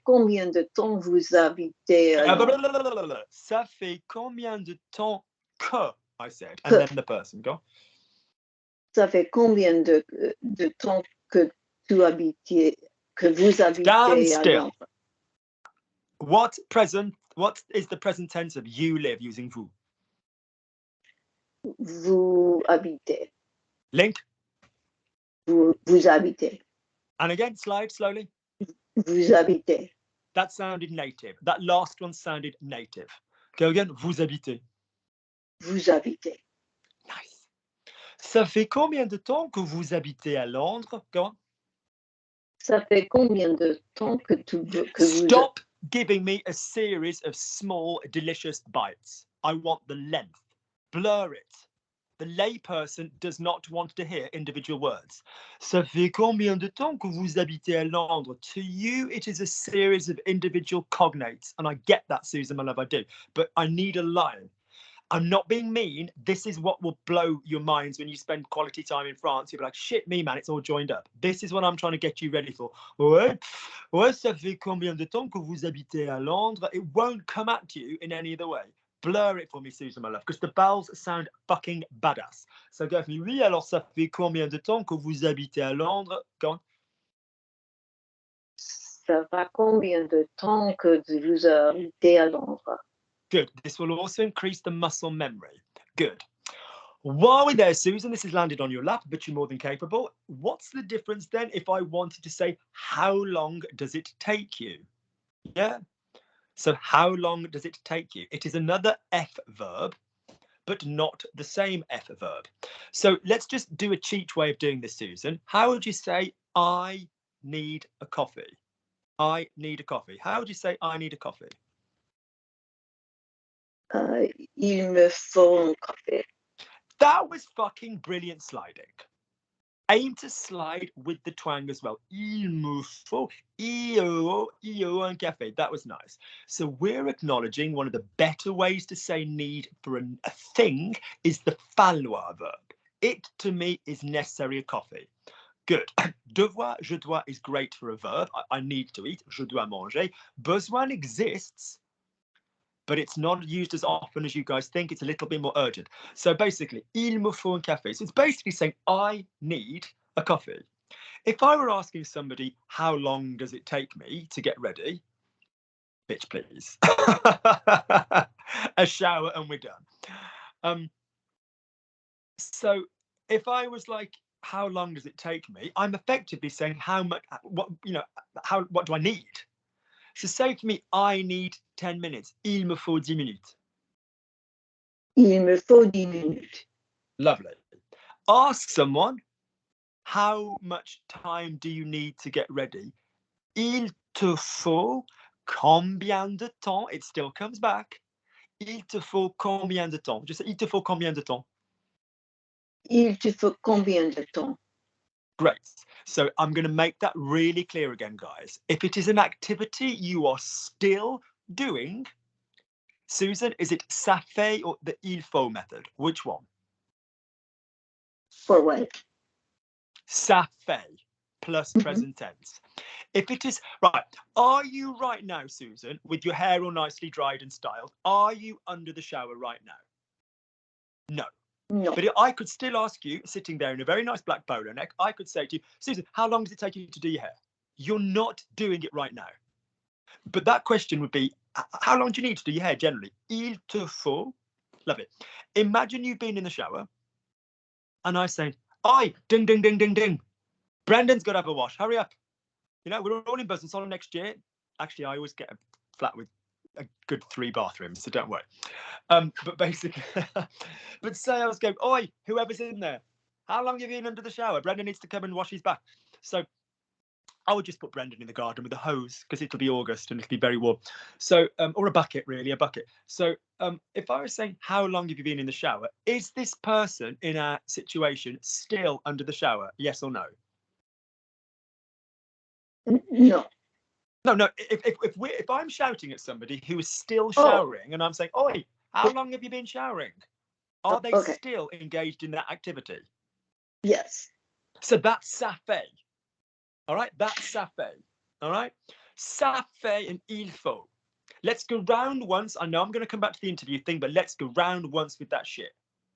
combien de temps vous habitez à Londres? Ça fait combien de temps que, I said, and then the person, go. Ça fait combien de temps que vous habitez Stand still. à Londres? What is the present tense of you live using vous? Vous habitez. Link. Vous habitez. And again, slide slowly. Vous habitez. That sounded native. That last one sounded native. Go again. Vous habitez. Vous habitez. Nice. Ça fait combien de temps que vous habitez à Londres? Go on. Ça fait combien de temps que vous... Stop giving me a series of small, delicious bites. I want the length. Blur it. The layperson does not want to hear individual words. Ça fait combien de temps que vous habitez à Londres? To you, it is a series of individual cognates. And I get that, Susan, my love, I do. But I need a line. I'm not being mean. This is what will blow your minds when you spend quality time in France. You'll be like, shit me, man, it's all joined up. This is what I'm trying to get you ready for. Ouais, ça fait combien de temps que vous habitez à Londres? It won't come at you in any other way. Blur it for me, Susan, my love, because the vowels sound fucking badass. So go for me. Oui, alors ça fait combien de temps que vous habitez à Londres? Go on. Ça fait combien de temps que vous habitez à Londres? Good. This will also increase the muscle memory. Good. While we're there, Susan, this has landed on your lap, but you're more than capable. What's the difference then if I wanted to say, how long does it take you? Yeah. So how long does it take you? It is another F verb, but not the same F verb. So let's just do a cheat way of doing this, Susan. How would you say I need a coffee? I need a coffee. How would you say I need a coffee? Il me faut un café. That was fucking brilliant sliding. Aim to slide with the twang as well. Il me faut un café. That was nice. So we're acknowledging one of the better ways to say need for a thing is the falloir verb. It, to me, is necessary a coffee. Good. Devoir, je dois is great for a verb. I need to eat. Je dois manger. Besoin exists, but it's not used as often as you guys think. It's a little bit more urgent. So basically, il me faut un café. So it's basically saying I need a coffee. If I were asking somebody, how long does it take me to get ready? Bitch, please. A shower and we're done. So if I was like, how long does it take me? I'm effectively saying how much, what do I need? So say to me, I need 10 minutes. Il me faut 10 minutes. Il me faut 10 minutes. Lovely. Ask someone, how much time do you need to get ready? Il te faut combien de temps? It still comes back. Il te faut combien de temps? Just say, il te faut combien de temps? Il te faut combien de temps? Great. So I'm going to make that really clear again, guys. If it is an activity you are still doing, Susan, is it ça fait or the il faut method? Which one? For what? Ça fait plus present tense. If it is, right, are you right now, Susan, with your hair all nicely dried and styled, are you under the shower right now? No. No. But I could still ask you, sitting there in a very nice black polo neck, I could say to you, Susan, how long does it take you to do your hair? You're not doing it right now. But that question would be, how long do you need to do your hair generally? Il te faut. Love it. Imagine you've been in the shower and I say, oi, ding, ding, ding, ding, ding. Brendan's got to have a wash. Hurry up. You know, we're all in business on next year. Actually, I always get a flat with a good 3 bathrooms, so don't worry. But basically, but say I was going, oi, whoever's in there, how long have you been under the shower? Brendan needs to come and wash his back. So I would just put Brendan in the garden with a hose because it'll be August and it'll be very warm. So, or a bucket, really, a bucket. So if I was saying, how long have you been in the shower? Is this person in our situation still under the shower? Yes or no? No. No. If I'm shouting at somebody who is still showering and I'm saying, oi, how long have you been showering? Are they still engaged in that activity? Yes. So that's ça fait. All right, that's ça fait. All right, ça fait and il faut. Let's go round once. I know I'm going to come back to the interview thing, but let's go round once with that shit.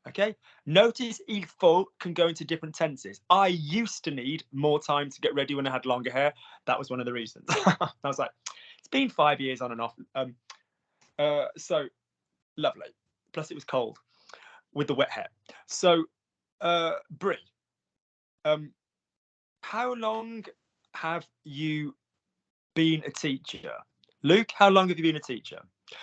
Okay, notice il faut can go into different tenses. I used to need more time to get ready when I had longer hair. That was one of the reasons. I was like, it's been 5 years on and off. So lovely. Plus it was cold with the wet hair. So Brie, how long have you been a teacher? Luke, how long have you been a teacher?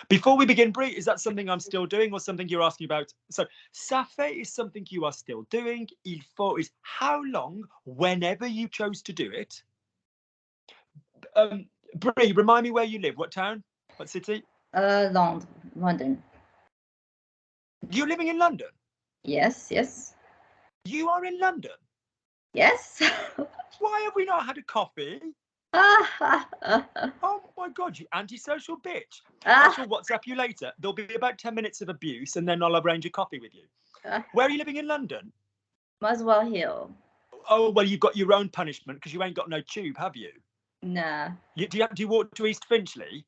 Before we begin, Brie, is that something I'm still doing or something you're asking about? So, ça fait is something you are still doing. Il faut is how long, whenever you chose to do it. Brie, remind me where you live. What town? What city? London. You're living in London? Yes. You are in London? Yes. Why have we not had a coffee? Oh my God, you antisocial bitch. I shall WhatsApp you later. There'll be about 10 minutes of abuse and then I'll arrange a coffee with you. Where are you living in London? Muswell Hill. Oh, well, you've got your own punishment because you ain't got no tube, have you? Nah. Do you walk to East Finchley?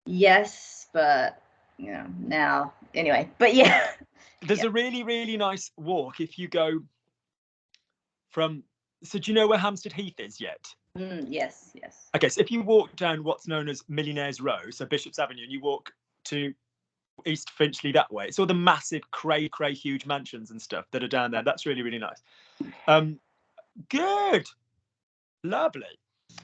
Yes, but, you know, now. Anyway, but yeah. There's a really, really nice walk if you go from... So do you know where Hampstead Heath is yet? Yes. Okay, so if you walk down what's known as Millionaires Row, so Bishop's Avenue, and you walk to East Finchley that way, it's all the massive cray huge mansions and stuff that are down there. That's really, really nice. Good. Lovely.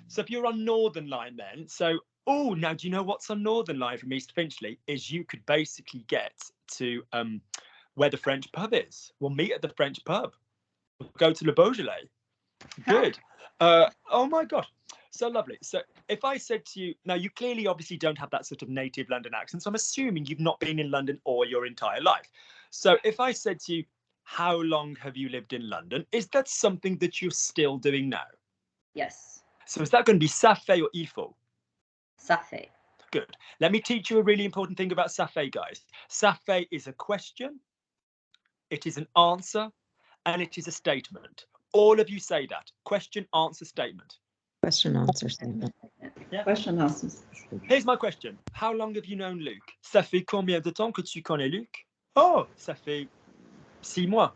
So if you're on Northern Line then, so Oh, now do you know what's on Northern Line from East Finchley? Is you could basically get to where the French pub is. We'll meet at the French pub. We'll go to Le Beaujolais. Good. Oh my God. So lovely. So if I said to you, now you clearly obviously don't have that sort of native London accent. So I'm assuming you've not been in London all your entire life. So if I said to you, how long have you lived in London? Is that something that you're still doing now? Yes. So is that going to be ça fait or il faut? Ça fait. Good. Let me teach you a really important thing about ça fait, guys. Ça fait is a question, it is an answer, and it is a statement. All of you say that. Question, answer, statement. Question, answer, statement. Yeah. Question answers. Here's my question. How long have you known Luc? Ça fait combien de temps que tu connais Luc? Oh, ça fait 6 mois.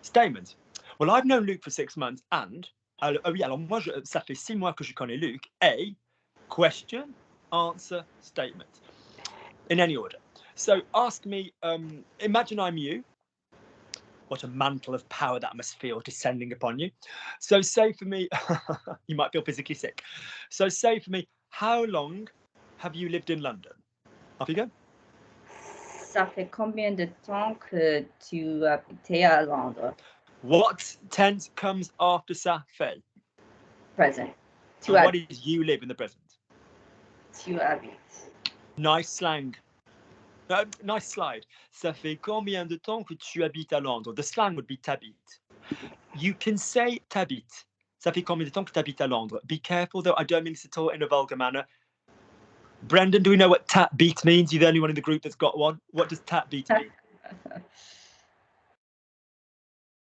Statement. Well, I've known Luc for 6 months and... oui, alors moi, ça fait 6 mois que je connais Luc. A, question, answer, statement. In any order. So ask me, imagine I'm you. What a mantle of power that must feel descending upon you. So say for me, you might feel physically sick. So say for me, how long have you lived in London? Off you go. Ça fait combien de temps que tu habitais à Londres? What tense comes after ça fait? Present. Tu And what is you live in the present? Tu habites. Nice slang. Nice slide. Ça fait combien de temps que tu habites à Londres? The slang would be t'habites. You can say t'habites. Ça fait combien de temps que tu habites à Londres? Be careful though, I don't mean this at all in a vulgar manner. Brendan, do we know what t'habite means? You're the only one in the group that's got one. What does t'habite mean?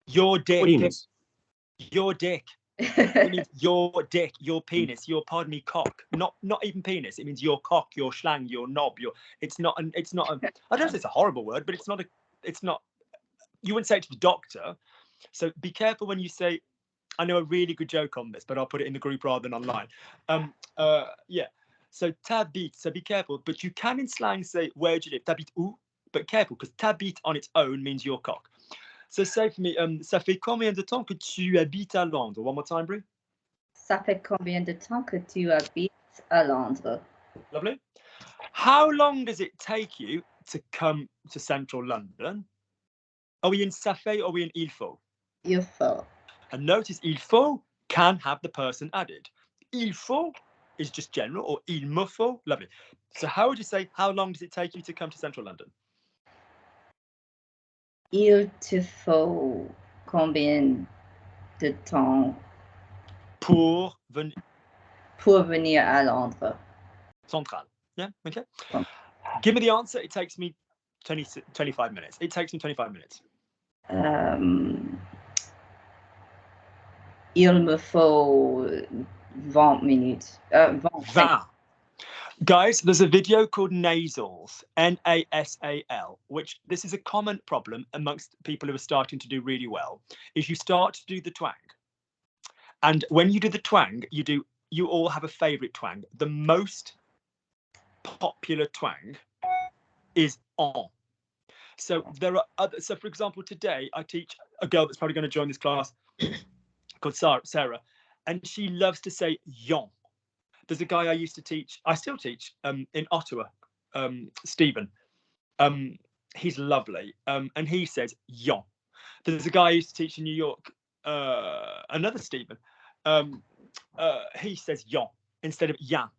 Your dick. Penis. Your dick. It means your dick, your penis, your, pardon me, cock. Not even penis. It means your cock, your schlang, your knob. It's not a, I don't know if it's a horrible word, but it's not, you wouldn't say it to the doctor. So be careful when you say, I know a really good joke on this, but I'll put it in the group rather than online. Yeah. So t'habite, so be careful. But you can in slang say, where do you live? T'habite où? But careful, because t'habite on its own means your cock. So say for me, ça fait combien de temps que tu habites à Londres? One more time, Brie. Ça fait combien de temps que tu habites à Londres? Lovely. How long does it take you to come to central London? Are we in ça fait or are we in il faut? Il faut. And notice il faut can have the person added. Il faut is just general, or il me faut. Lovely. So how would you say, how long does it take you to come to central London? Il te faut combien de temps Pour venir à Londres? Central. Yeah, okay. Oh. Give me the answer. It takes me 25 minutes. It takes me 25 minutes. Il me faut 20 minutes. 20. Guys, there's a video called nasals, N-A-S-A-L, which this is a common problem amongst people who are starting to do really well, is you start to do the twang. And when you do the twang, you all have a favorite twang. The most popular twang is on. So there are other, so for example, today I teach a girl that's probably going to join this class called Sarah, and she loves to say yon. There's a guy I used to teach, I still teach in Ottawa, Stephen. He's lovely, and he says yon. There's a guy I used to teach in New York, another Stephen. He says yon instead of yan.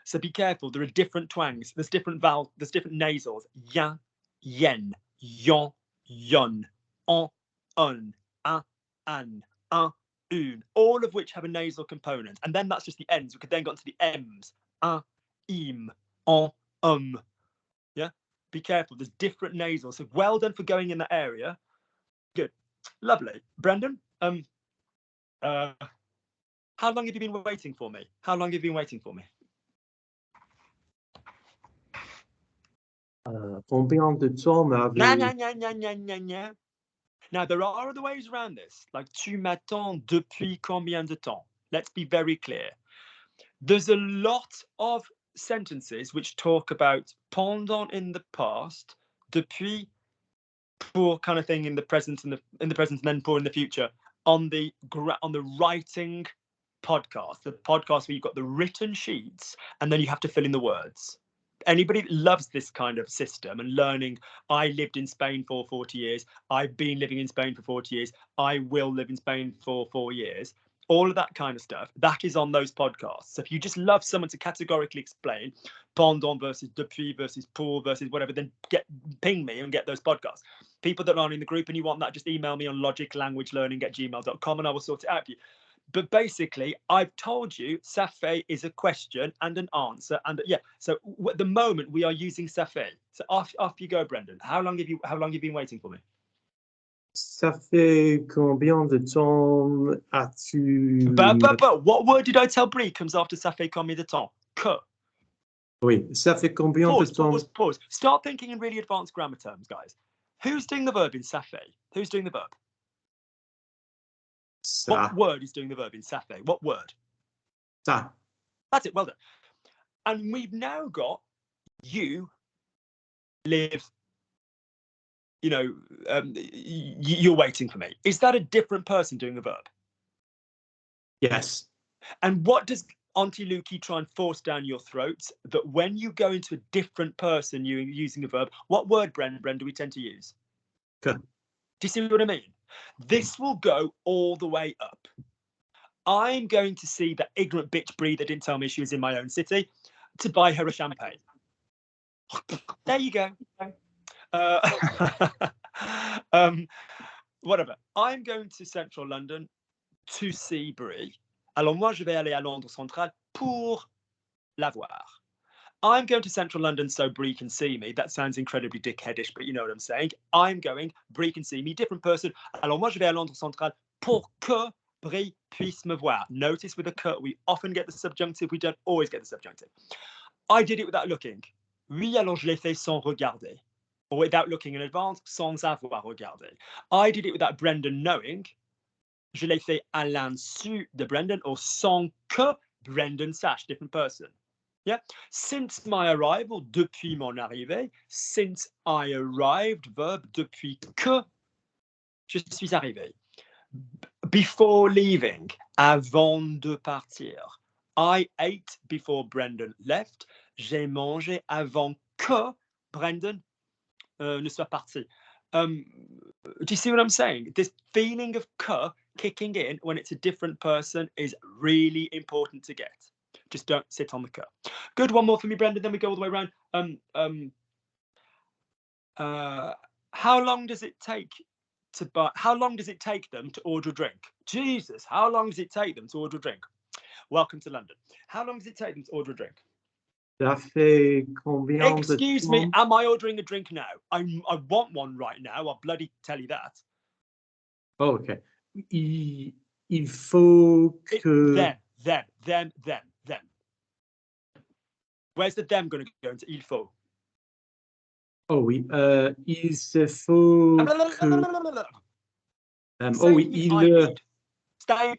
So be careful. There are different twangs. There's different vowels. There's different nasals. Yan, yen, yon, yun, on, un, an, un, all of which have a nasal component. And then that's just the ends. We could then go on to the M's. Im, on, yeah? Be careful. There's different nasals. So well done for going in that area. Good. Lovely. Brendan, how long have you been waiting for me? How long have you been waiting for me? Combien de temps m'avez... Now, there are other ways around this, like tu m'attends depuis combien de temps? Let's be very clear. There's a lot of sentences which talk about pendant in the past, depuis pour kind of thing in the present, and in the present, and then pour in the future on the writing podcast, the podcast where you've got the written sheets and then you have to fill in the words. Anybody that loves this kind of system and learning, I lived in Spain for 40 years, I've been living in Spain for 40 years, I will live in Spain for 4 years, all of that kind of stuff, that is on those podcasts. So if you just love someone to categorically explain pendant versus depuis versus pour versus whatever, then ping me and get those podcasts. People that aren't in the group and you want that, just email me on logiclanguagelearning@gmail.com and I will sort it out for you. But basically, I've told you, ça fait is a question and an answer, and yeah. So at the moment, we are using ça fait. So off you go, Brendan. How long have you been waiting for me? Ça fait combien de temps as-tu... But what word did I tell Brie comes after ça fait combien de temps? Que. Oui, ça fait combien de temps... Pause. Start thinking in really advanced grammar terms, guys. Who's doing the verb in ça fait? Who's doing the verb? Ça. What word is doing the verb in ça fait? What word? Ça. That's it. Well done. And we've now got you live. You know, you're waiting for me. Is that a different person doing the verb? Yes. And what does Auntie Lukey try and force down your throats? That when you go into a different person using a verb, what word, Bren, do we tend to use? Que. Do you see what I mean? This will go all the way up. I'm going to see that ignorant bitch Brie that didn't tell me she was in my own city to buy her a champagne. There you go. Whatever. I'm going to central London to see Brie. Alors moi, je vais aller à Londres Central pour la voir. I'm going to central London so Brie can see me. That sounds incredibly dickheadish, but you know what I'm saying. I'm going, Brie can see me, different person. Alors moi, je vais à Londres Central pour que Brie puisse me voir. Notice with a que, we often get the subjunctive. We don't always get the subjunctive. I did it without looking. Oui, alors je l'ai fait sans regarder. Or without looking in advance, sans avoir regardé. I did it without Brendan knowing. Je l'ai fait à l'insu de Brendan, or sans que Brendan sache, different person. Yeah. Since my arrival, depuis mon arrivée. Since I arrived, verb, depuis que je suis arrivé. Before leaving, avant de partir. I ate before Brendan left. J'ai mangé avant que Brendan ne soit parti. Do you see what I'm saying? This feeling of que kicking in when it's a different person is really important to get. Just don't sit on the que. Good, one more for me, Brendan, then we go all the way around. How long does it take to buy? How long does it take them to order a drink? Jesus, how long does it take them to order a drink? Welcome to London. How long does it take them to order a drink? Ça fait combien de temps? Excuse me, am I ordering a drink now? I want one right now. I'll bloody tell you that. Oh, okay. Il faut que... Them. Where's the them going to go into? Il faut. Oh oui, il se faut que... oh oui, il...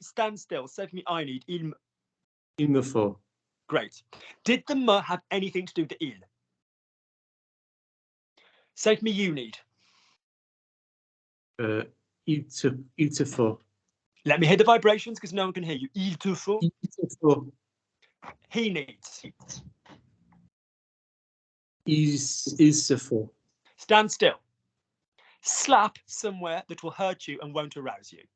Stand still. Say for me, I need. Il me faut. Great. Did the me have anything to do with the il? Say for me, you need. Il te faut. Let me hear the vibrations because no one can hear you. Il te faut. Il te faut. He needs. Il se faut. Stand still. Slap somewhere that will hurt you and won't arouse you.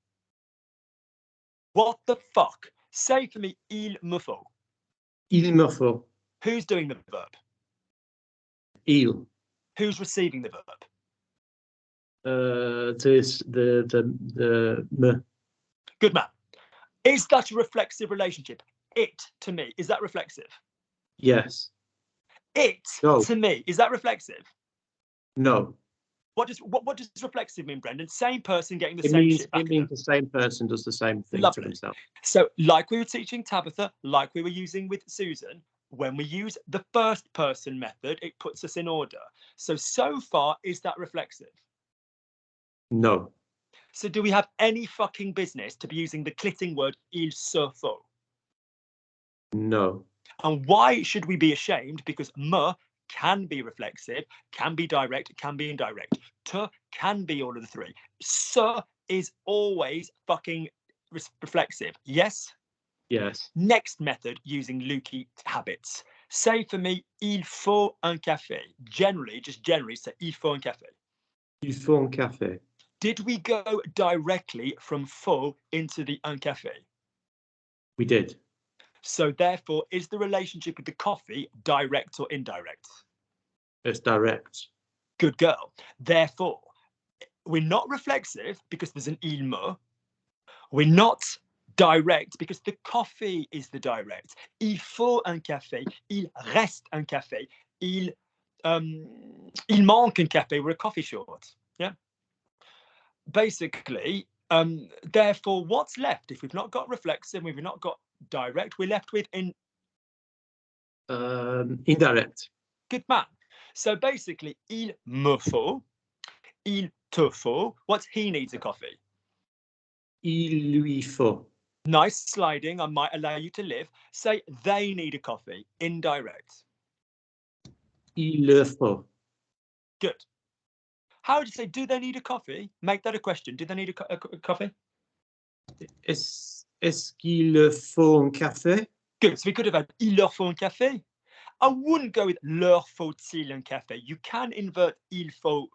What the fuck? Say for me, il me faut. Il me faut. Who's doing the verb? Il. Who's receiving the verb? The me. Good man. Is that a reflexive relationship? It to me, is that reflexive? Yes. It No. to me, is that reflexive? No. What does reflexive mean, Brendan? Same person getting the same shit back. It means the same person does the same thing Lovely. to himself. So like we were teaching Tabitha, like we were using with Susan, when we use the first person method, it puts us in order. So far, is that reflexive? No. So do we have any fucking business to be using the clitting word il se faut? No. And why should we be ashamed? Because me can be reflexive, can be direct, can be indirect. Te can be all of the three. Se is always fucking reflexive. Yes? Yes. Next method using Lukey habits. Say for me, il faut un café. Generally, just generally say il faut un café. Il faut un café. Did we go directly from faut into the un café? We did. So therefore, is the relationship with the coffee direct or indirect? It's direct. Good girl. Therefore, we're not reflexive because there's an il me. We're not direct because the coffee is the direct. Il faut un café. Il reste un café. Il manque un café. We're a coffee short. Yeah. Basically, therefore, what's left if we've not got reflexive, we've not got direct, we're left with Indirect. Good man. So basically, il me faut, il te faut. What's he needs a coffee? Il lui faut. Nice sliding. I might allow you to live. Say they need a coffee. Indirect. Il le faut. Good. How would you say, do they need a coffee? Make that a question. Do they need a coffee? Est-ce qu'il le faut un café? Good. So we could have had il leur faut un café. I wouldn't go with leur faut-il un café. You can invert il faut,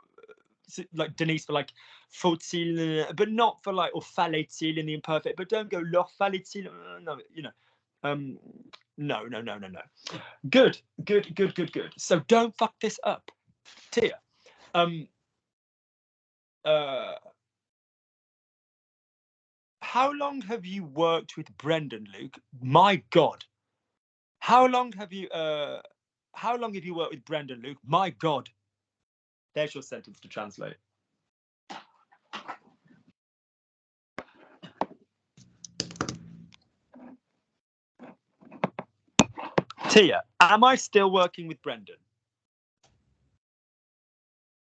like Denise, for like faut-il, but not for like, or fallait-il in the imperfect, but don't go leur fallait-il. No, you know, no. Good. So don't fuck this up. Tia, how long have you worked with Brendan, Luke? My God. How long have you worked with Brendan, Luke? My God. There's your sentence to translate. Tia, am I still working with Brendan?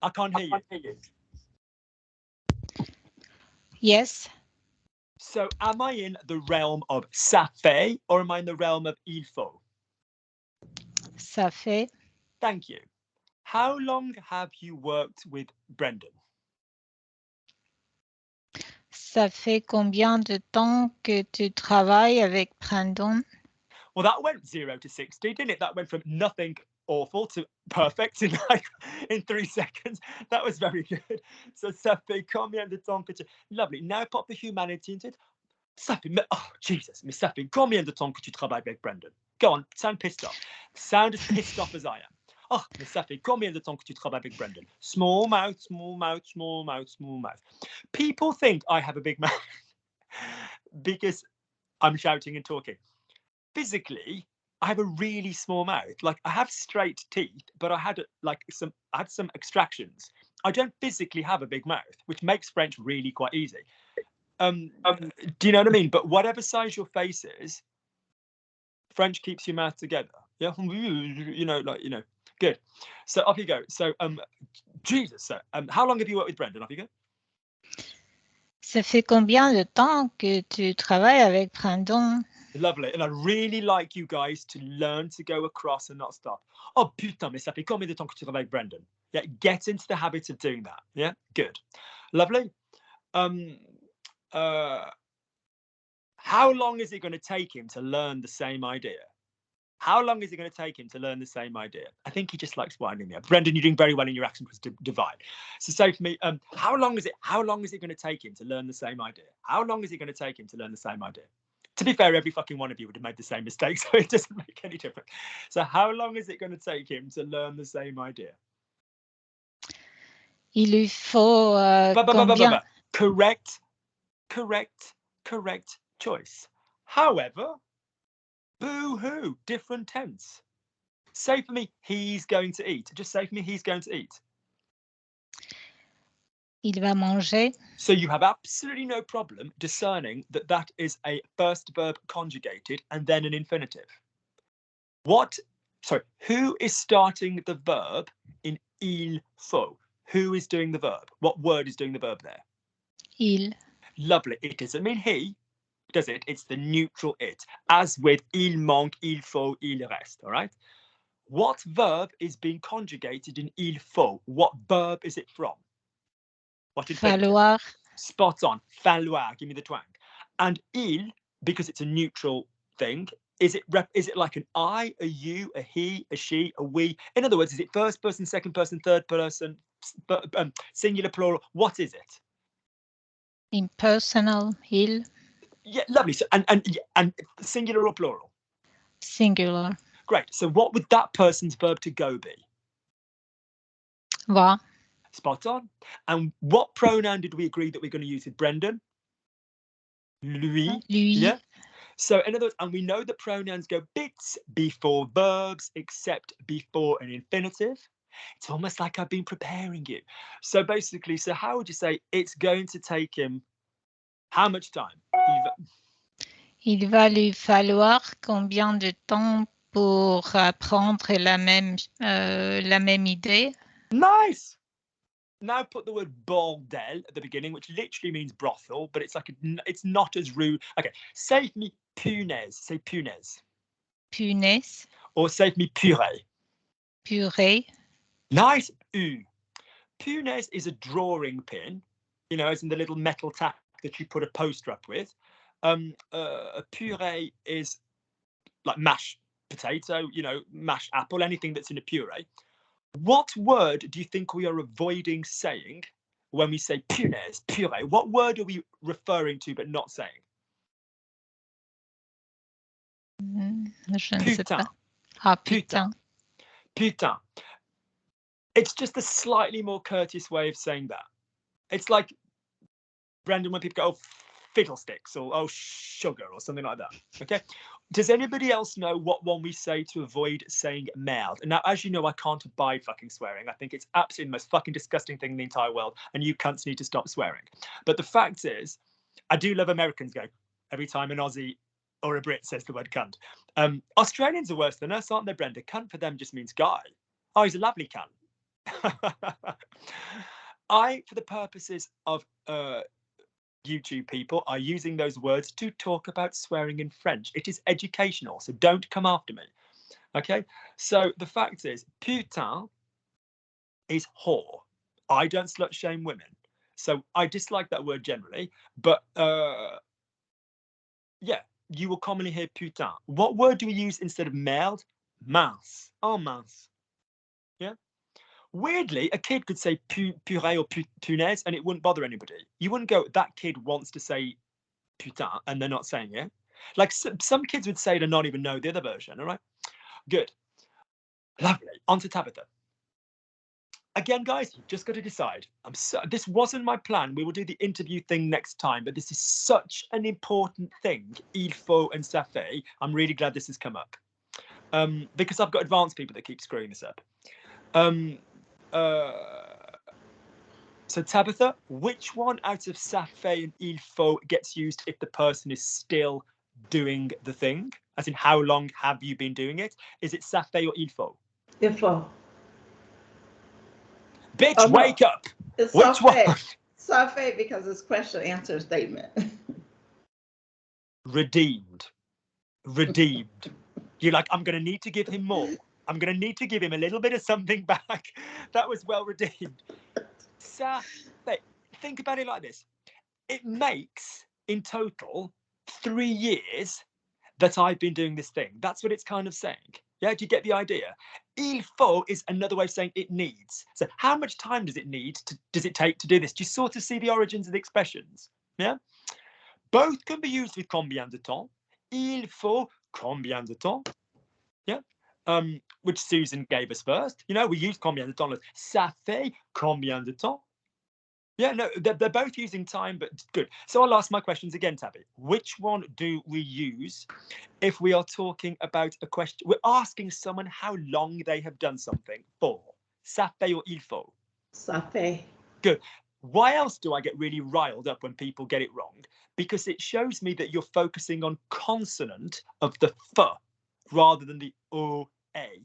I can't hear you. Yes. So am I in the realm of ça fait or am I in the realm of il faut? Ça fait. Thank you. How long have you worked with Brendan? Ça fait combien de temps que tu travailles avec Brandon? Well, that went 0 to 60, didn't it? That went from nothing awful to perfect in 3 seconds. That was very good. So ça fait combien de temps que tu... Lovely. Now pop the humanity into it. Ça fait... Oh, Jesus. Mais ça fait combien de temps que tu travailles avec Brendan? Go on, sound pissed off. Sound as pissed off as I am. Oh, mais ça fait combien de temps que tu travailles avec Brendan? Small mouth, small mouth, small mouth, small mouth. People think I have a big mouth because I'm shouting and talking. Physically, I have a really small mouth. Like I have straight teeth, but I had some extractions. I don't physically have a big mouth, which makes French really quite easy. Do you know what I mean? But whatever size your face is, French keeps your mouth together. Yeah, good. So off you go. So Jesus. So how long have you worked with Brendan? Off you go. Ça fait combien de temps que tu travailles avec Brandon? Lovely. And I'd really like you guys to learn to go across and not stop. Oh, putain, mais ça fait combien de temps que tu travailles avec Brendan? Yeah, get into the habit of doing that. Yeah, good. Lovely. How long is it going to take him to learn the same idea? How long is it going to take him to learn the same idea? I think he just likes winding me up. Brendan, you're doing very well in your accent was divine. So say for me, how long is it going to take him to learn the same idea? How long is it going to take him to learn the same idea? To be fair, every fucking one of you would have made the same mistake, so it doesn't make any difference. So how long is it going to take him to learn the same idea? Il lui faut combien? Correct choice. However, boo-hoo, different tense. Say for me, he's going to eat. Just say for me, he's going to eat. Il va manger. So you have absolutely no problem discerning that that is a first verb conjugated and then an infinitive. Who is starting the verb in il faut? Who is doing the verb? What word is doing the verb there? Il. Lovely. It doesn't mean he, does it? It's the neutral it. As with il manque, il faut, il reste, all right? What verb is being conjugated in il faut? What verb is it from? What infinitive? Falloir. Spot on. Falloir. Give me the twang. And il because it's a neutral thing, is it like an I, a you, a he, a she, a we? In other words, is it first person, second person, third person, singular, plural? What is it? Impersonal, il, Yeah, lovely. So and singular or plural? singular. Great. So what would that person's verb to go be? Va, Spot on. And what pronoun did we agree that we're going to use with Brendan? Lui. lui, Yeah. So in other words, and we know that pronouns go bits before verbs except before an infinitive. It's almost like I've been preparing you. So basically, so how would you say it's going to take him how much time? il va lui falloir combien de temps pour apprendre la même idée? Nice. Now put the word bordel at the beginning, which literally means brothel, but it's like it's not as rude. Okay, say for me punaise. Say punaise. Punaise, Or say for me purée. purée, Nice. Punaise is a drawing pin, you know, as in the little metal tack that you put a poster up with. A puree is like mashed potato, you know, mashed apple, anything that's in a puree. What word do you think we are avoiding saying when we say punaise, puree? What word are we referring to but not saying? je ne sais Putain. pas. Ah, putain. Putain. It's just a slightly more courteous way of saying that. It's like, Brendan, when people go, oh, fiddlesticks, or oh, sugar, or something like that. Okay. Does anybody else know what one we say to avoid saying merde? And now, as you know, I can't abide fucking swearing. I think it's absolutely the most fucking disgusting thing in the entire world, and you cunts need to stop swearing. But the fact is, I do love Americans go every time an Aussie or a Brit says the word cunt. Australians are worse than us, aren't they, Brenda? Cunt for them just means guy. Oh, he's a lovely cunt. I, for the purposes of YouTube people, are using those words to talk about swearing in French. It is educational, so don't come after me. Okay, so the fact is, putain is whore. I don't slut shame women, so I dislike that word generally, but yeah, you will commonly hear putain. What word do we use instead of merde? Mince. Oh, mince. Yeah. Weirdly, a kid could say purée or punaise and it wouldn't bother anybody. You wouldn't go, that kid wants to say putain and they're not saying it. Like some kids would say it and not even know the other version. All right. Good. Lovely. On to Tabitha. Again, guys, you've just got to decide. This wasn't my plan. We will do the interview thing next time, but this is such an important thing. Il faut and ça fait. I'm really glad this has come up. Because I've got advanced people that keep screwing this up. So Tabitha, which one out of ça fait and il faut gets used if the person is still doing the thing? As in, how long have you been doing it? Is it ça fait or il faut? Il faut. Bitch, Oh, no. wake up! It's Which ça one? fait. Ça fait because it's question answer statement. Redeemed. Redeemed. You're like, I'm going to need to give him more. I'm going to need to give him a little bit of something back. That was well redeemed. Ça fait. Think about it like this. It makes, in total, 3 years that I've been doing this thing. That's what it's kind of saying. Yeah, do you get the idea? Il faut is another way of saying it needs. So how much time does it take to do this? Do you sort of see the origins of the expressions? Yeah? Both can be used with combien de temps. Il faut combien de temps. Yeah? Which Susan gave us first. You know, we use combien de temps. Ça fait combien de temps? Yeah, no, they're both using time, but good. So I'll ask my questions again, Tabby. Which one do we use if we are talking about a question? We're asking someone how long they have done something for. Ça fait or il faut? Ça fait. Good. Why else do I get really riled up when people get it wrong? Because it shows me that you're focusing on consonant of the f rather than the o-a.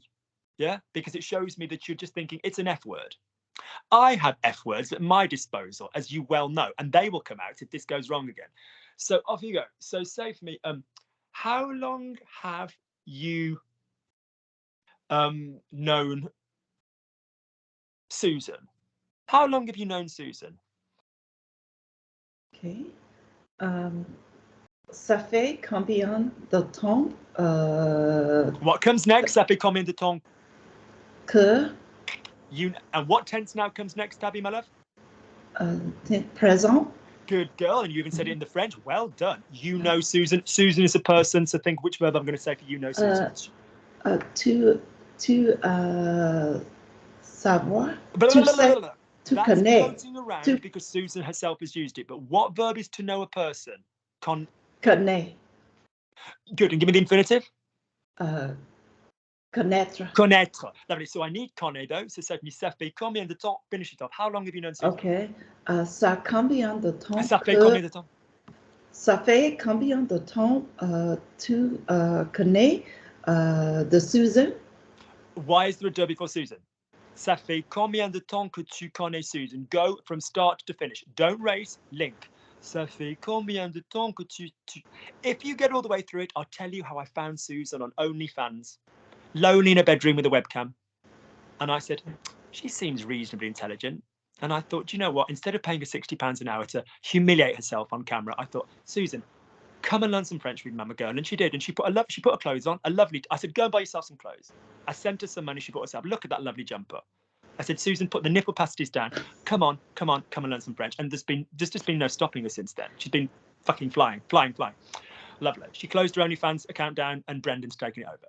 Yeah, because it shows me that you're just thinking it's an F word. I have F words at my disposal, as you well know, and they will come out if this goes wrong again. So off you go. So say for me, how long have you known Susan? How long have you known Susan? Okay. Ça fait combien de temps What comes next? Ça fait combien de temps? que And what tense now comes next, Tabby, my love? présent? Good girl. And you even said it in the French. Well done. You know Susan. Susan is a person. So think which verb I'm going to say for you know Susan. Tu savoir? Blah, Tu blah, blah, sais? blah, blah. Tu That's connais? floating around because Susan herself has used it. But what verb is to know a person? Connais. Good. And give me the infinitive. Connaître. Connaître. Lovely. So I need connaître though. So ça fait combien de temps? Finish it off. How long have you known Susan? Okay. Ça combien de temps? Ça fait combien de temps? Ça fait combien de temps tu connais de Susan? Why is there a de before Susan? Ça fait combien de temps que tu connais Susan? Go from start to finish. Don't race, link. Ça fait combien de temps que tu... If you get all the way through it, I'll tell you how I found Susan on OnlyFans. Lonely in a bedroom with a webcam. And I said, she seems reasonably intelligent. And I thought, do you know what? Instead of paying her £60 an hour to humiliate herself on camera, I thought, Susan, come and learn some French with Mama Girl. And she did. And she put her clothes on, I said, go and buy yourself some clothes. I sent her some money. She bought herself, look at that lovely jumper. I said, Susan, put the nipple pasties down. Come on, come and learn some French. And there's just been no stopping her since then. She's been fucking flying. Lovely. She closed her OnlyFans account down and Brendan's taken it over.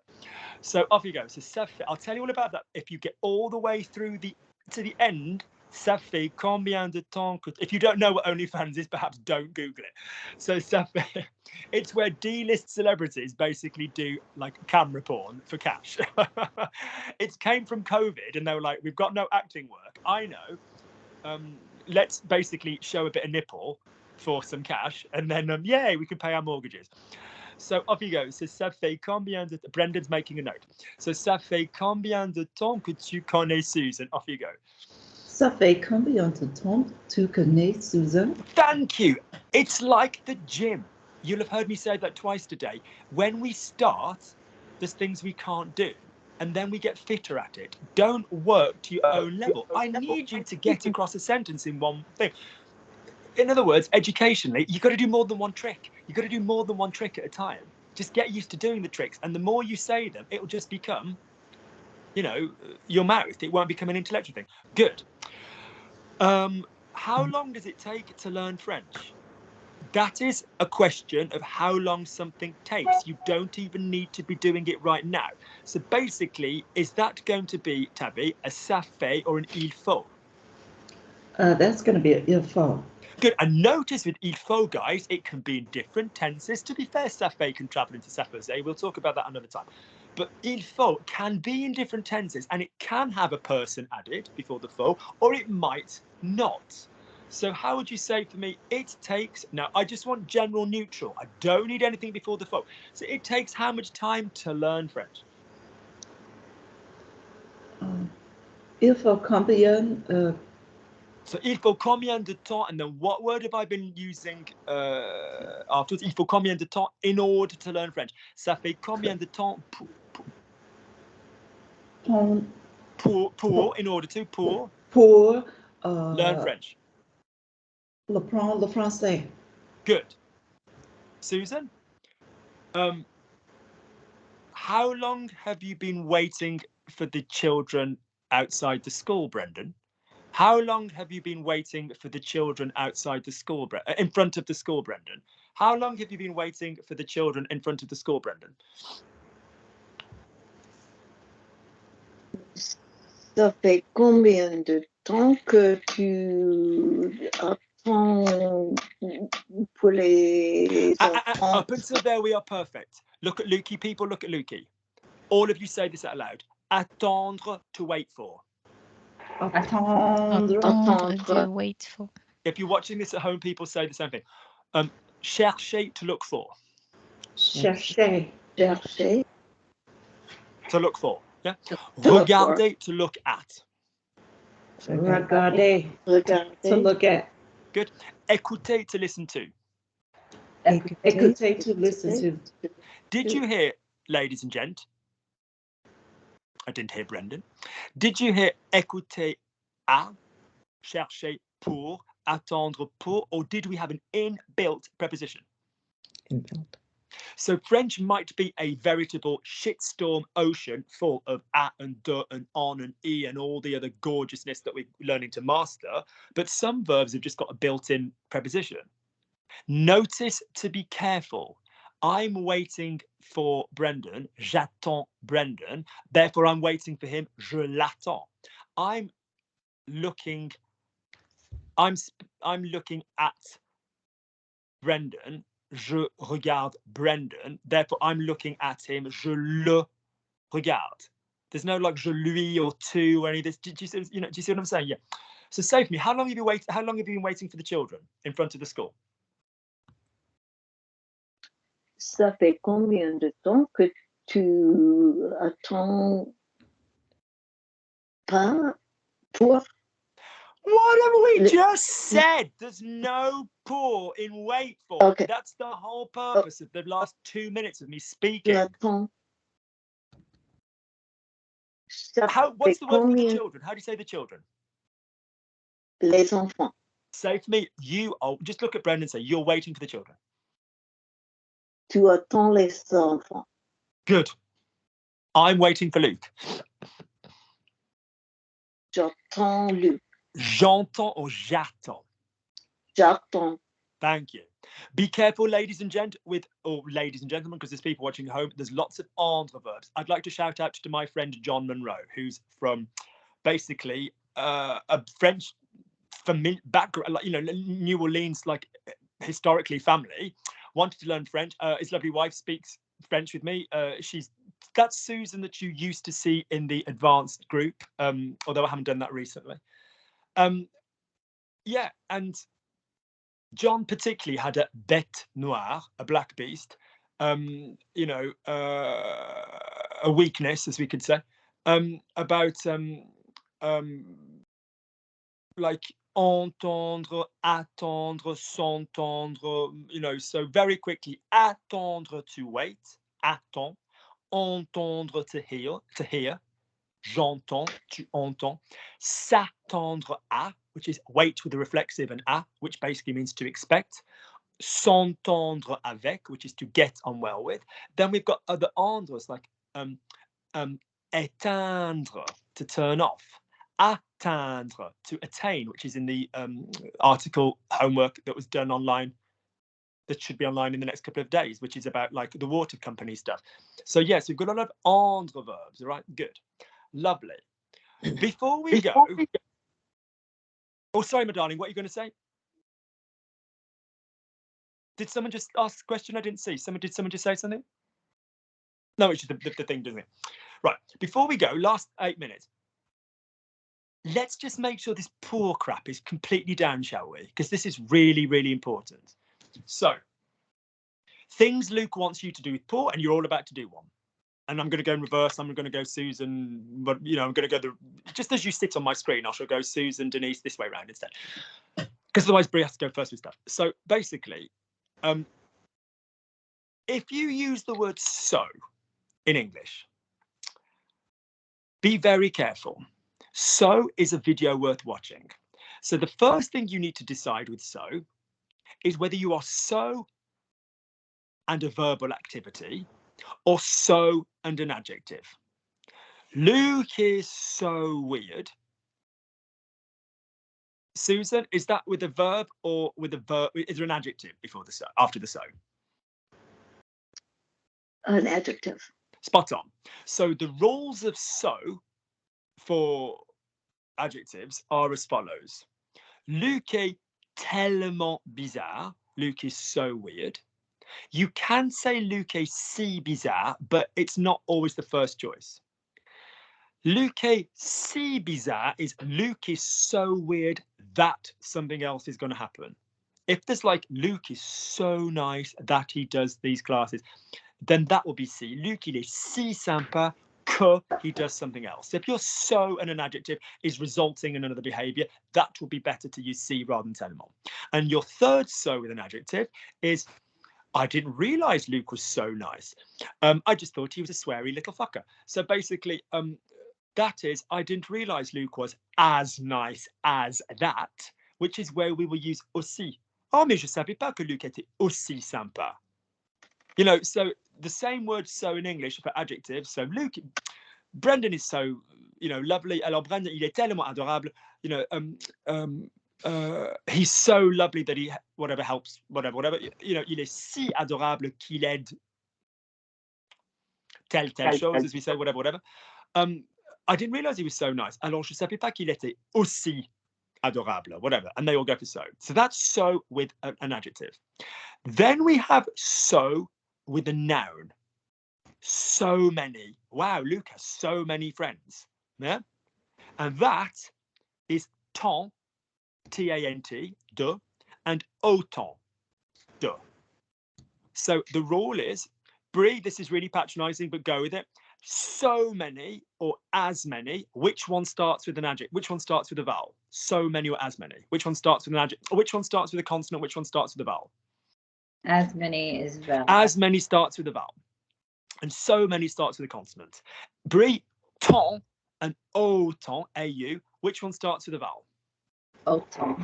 So off you go. So ça fait, I'll tell you all about that. If you get all the way through to the end, ça fait combien de temps que... If you don't know what OnlyFans is, perhaps don't Google it. So ça fait, it's where D-list celebrities basically do like camera porn for cash. It came from COVID and they were like, we've got no acting work. I know. Let's basically show a bit of nipple for some cash and then yay, we can pay our mortgages. So off you go. So ça fait combien de... Brendan's making a note. So ça fait combien de temps que tu connais Susan? Off you go. Ça fait combien de temps tu connais Susan? Thank you. It's like the gym. You'll have heard me say that twice today. When we start, there's things we can't do. And then we get fitter at it. Don't work to your own level. I need you to get across a sentence in one thing. In other words, educationally, you've got to do more than one trick. You've got to do more than one trick at a time. Just get used to doing the tricks. And the more you say them, it'll just become, you know, your mouth. It won't become an intellectual thing. Good. How long does it take to learn French? That is a question of how long something takes. You don't even need to be doing it right now. So basically, is that going to be, Tabby, a ça fait or an il faut? That's going to be an il faut. Good. And notice with il faut, guys, it can be in different tenses. To be fair, ça fait can travel into ça faisait. We'll talk about that another time. But il faut can be in different tenses and it can have a person added before the faut, or it might not. So how would you say for me, it takes, now I just want general neutral. I don't need anything before the faut. So it takes how much time to learn French? Il faut combien... So il faut combien de temps, and then what word have I been using afterwards? Il faut combien de temps in order to learn French? Ça fait combien de temps pour in order to, pour learn French? Le français. Good. Susan? How long have you been waiting for the children outside the school, Brendan? How long have you been waiting for the children outside the school, in front of the school, Brendan? How long have you been waiting for the children in front of the school, Brendan? Ça fait combien de temps que tu apprends pour les enfants? Up until there, we are perfect. Look at Lukey, people, look at Lukey. All of you say this out loud. Attendre, to wait for. Attendre. To wait for. If you're watching this at home, people say the same thing. Chercher, to look for. Chercher. Chercher. To look for. Yeah. To Regarder, to look at. Regarder. To look at. Good. Écouter, to listen to. Écouter, to listen to. Did you hear, ladies and gent? I didn't hear Brendan. Did you hear écouter à, chercher pour, attendre pour, or did we have an inbuilt preposition? Inbound. So French might be a veritable shitstorm ocean full of a and de and on and e and all the other gorgeousness that we're learning to master, but some verbs have just got a built-in preposition. Notice to be careful. I'm waiting for Brendan. J'attends Brendan. Therefore, I'm waiting for him. Je l'attends. I'm looking at Brendan. Je regarde Brendan. Therefore, I'm looking at him. Je le regarde. There's no like je lui or tu or any of this. Do you see what I'm saying? Yeah. So say for me, how long have you been waiting for the children in front of the school? Ça fait combien de temps que tu attends pas pour? What have we just said? There's no pour in wait for. Okay. That's the whole purpose of the last 2 minutes of me speaking. J'attends. What's the word for the children? How do you say the children? Les enfants. Say for me, just look at Brendan and say, you're waiting for the children. Tu attends les enfants. Good. I'm waiting for Luke. J'attends Luc. J'entends or j'attends. J'attends. Thank you. Be careful, ladies and gentlemen, because there's people watching at home. There's lots of entre verbs. I'd like to shout out to my friend John Monroe, who's from basically a French background, like, New Orleans, like historically family. Wanted to learn French. His lovely wife speaks French with me. That's Susan that you used to see in the advanced group, although I haven't done that recently. Yeah, and John particularly had a bête noire, a black beast, a weakness, as we could say, about like entendre, attendre, s'entendre, so very quickly, attendre to wait, attends, entendre to hear, j'entends, tu entends, s'attendre à, which is wait with a reflexive and à, which basically means to expect, s'entendre avec, which is to get on well with. Then we've got other andres like éteindre, to turn off, atteindre, to attain, which is in the article homework that was done online, that should be online in the next couple of days, which is about like the water company stuff. So yes, we've got a lot of andre verbs, right? Good. Lovely. Before we go, oh, sorry, my darling, what are you going to say? Did someone just ask a question I didn't see? Did someone just say something? No, it's just the thing, doesn't it? Right, before we go, last 8 minutes. Let's just make sure this poor crap is completely down, shall we? Because this is really, really important. So, things Luke wants you to do with poor, and you're all about to do one. And I'm going to go in reverse. I'm going to go Susan, but I'm going to go just as you sit on my screen, I shall go Susan, Denise, this way around instead. Because otherwise Brie has to go first with stuff. So basically, if you use the word so in English, be very careful. So is a video worth watching. So the first thing you need to decide with so is whether you are so and a verbal activity, or so and an adjective. Luke is so weird. Susan, is that with a verb or with a verb? Is there an adjective before the so, after the so? An adjective. Spot on. So the rules of so for adjectives are as follows. Luke est tellement bizarre. Luke is so weird. You can say Luke est si bizarre, but it's not always the first choice. Luke est si bizarre is Luke is so weird that something else is going to happen. If there's like Luke is so nice that he does these classes, then that will be si. Luke, il est si sympa que he does something else. If your so and an adjective is resulting in another behavior, that will be better to use si rather than tellement. And your third so with an adjective is I didn't realize Luke was so nice. I just thought he was a sweary little fucker. So basically, that is, I didn't realize Luke was as nice as that, which is where we will use aussi. Oh, mais je savais pas que Luc était aussi sympa. You know, so the same word so in English for adjectives. So Brendan is so, you know, lovely. Alors Brendan, il est tellement adorable. You know, he's so lovely that he whatever helps, whatever. You know, il est si adorable qu'il aide telle chose, as we say, whatever. I didn't realize he was so nice. Alors je savais pas qu'il était aussi adorable, whatever. And they all go for so. So that's so with an adjective. Then we have so with a noun. So many. Wow, Luke has so many friends. Yeah? And that is tant, T-A-N-T, de, and autant, de. So the rule is, Brie, this is really patronizing, but go with it. So many or as many, which one starts with an adjective? Which one starts with a vowel? So many or as many? Which one starts with an adjective? Which one starts with a consonant? Which one starts with a vowel? As many is vowel. As many starts with a vowel. And so many starts with a consonant. Brie, tant and autant, A-U, which one starts with a vowel? Autant.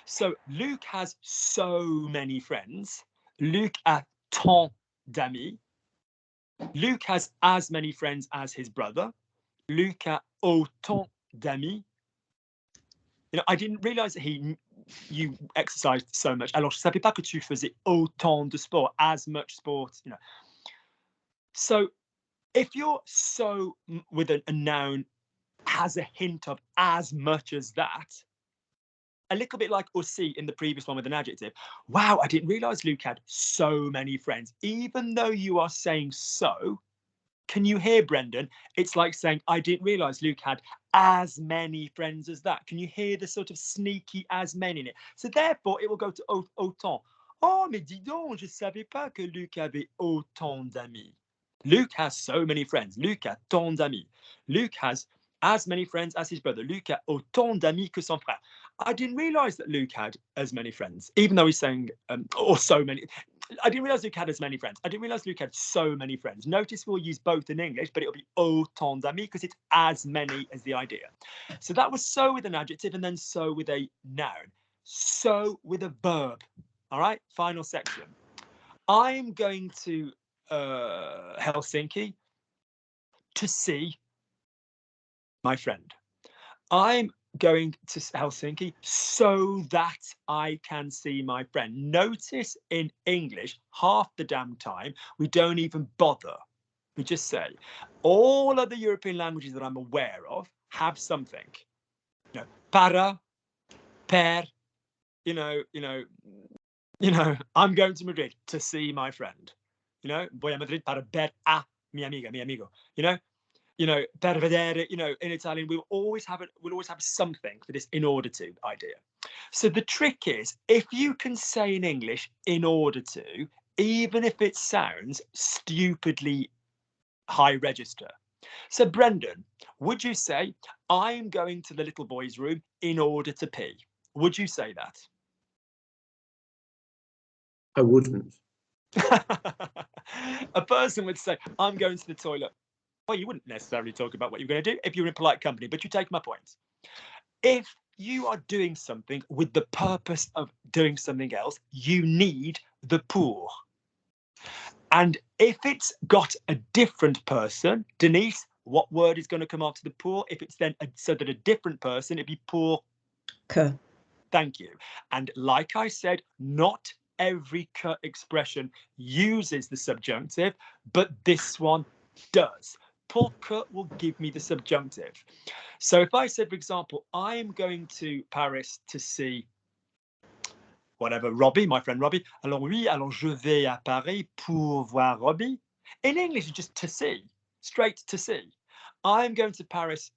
So Luke has so many friends. Luke a tant d'amis. Luke has as many friends as his brother. Luke a autant d'amis. You know, I didn't realize that you exercised so much. Alors, je savais pas que tu faisais autant de sport, as much sport, you know. So if you're so with a noun has a hint of as much as that, a little bit like aussi in the previous one with an adjective. Wow, I didn't realize Luke had so many friends. Even though you are saying so, can you hear, Brendan? It's like saying, I didn't realize Luke had as many friends as that. Can you hear the sort of sneaky as many in it? So therefore, it will go to autant. Oh, mais dis donc, je savais pas que Luc avait autant d'amis. Luke has so many friends. Luc a tant d'amis. Luke has as many friends as his brother. Luc a autant d'amis que son frère. I didn't realize that Luke had as many friends, even though he's saying, or so many. I didn't realize Luke had as many friends. I didn't realize Luke had so many friends. Notice we'll use both in English, but it'll be autant d'amis because it's as many as the idea. So that was so with an adjective and then so with a noun. So with a verb. All right, final section. I'm going to Helsinki to see my friend. I'm going to Helsinki so that I can see my friend. Notice in English, half the damn time, we don't even bother. We just say, all other European languages that I'm aware of have something. You know, para, per, you know, I'm going to Madrid to see my friend. You know, voy a Madrid para ver a mi amiga, mi amigo. You know, per vedere, you know, in Italian, we'll always have something for this in order to idea. So the trick is, if you can say in English in order to, even if it sounds stupidly high register. So Brendan, would you say, I'm going to the little boy's room in order to pee? Would you say that? I wouldn't. A person would say, I'm going to the toilet. Well, you wouldn't necessarily talk about what you're going to do if you're in polite company, but you take my point. If you are doing something with the purpose of doing something else, you need the pour. And if it's got a different person, Denise, what word is going to come after the pour? If it's then so that a different person, it'd be pour. Que. Thank you. And like I said, not every que expression uses the subjunctive, but this one does. Pour que will give me the subjunctive. So if I said, for example, I'm going to Paris to see whatever, Robbie, my friend Robbie. Alors oui, alors je vais à Paris pour voir Robbie. In English, it's just to see, straight to see. I'm going to Paris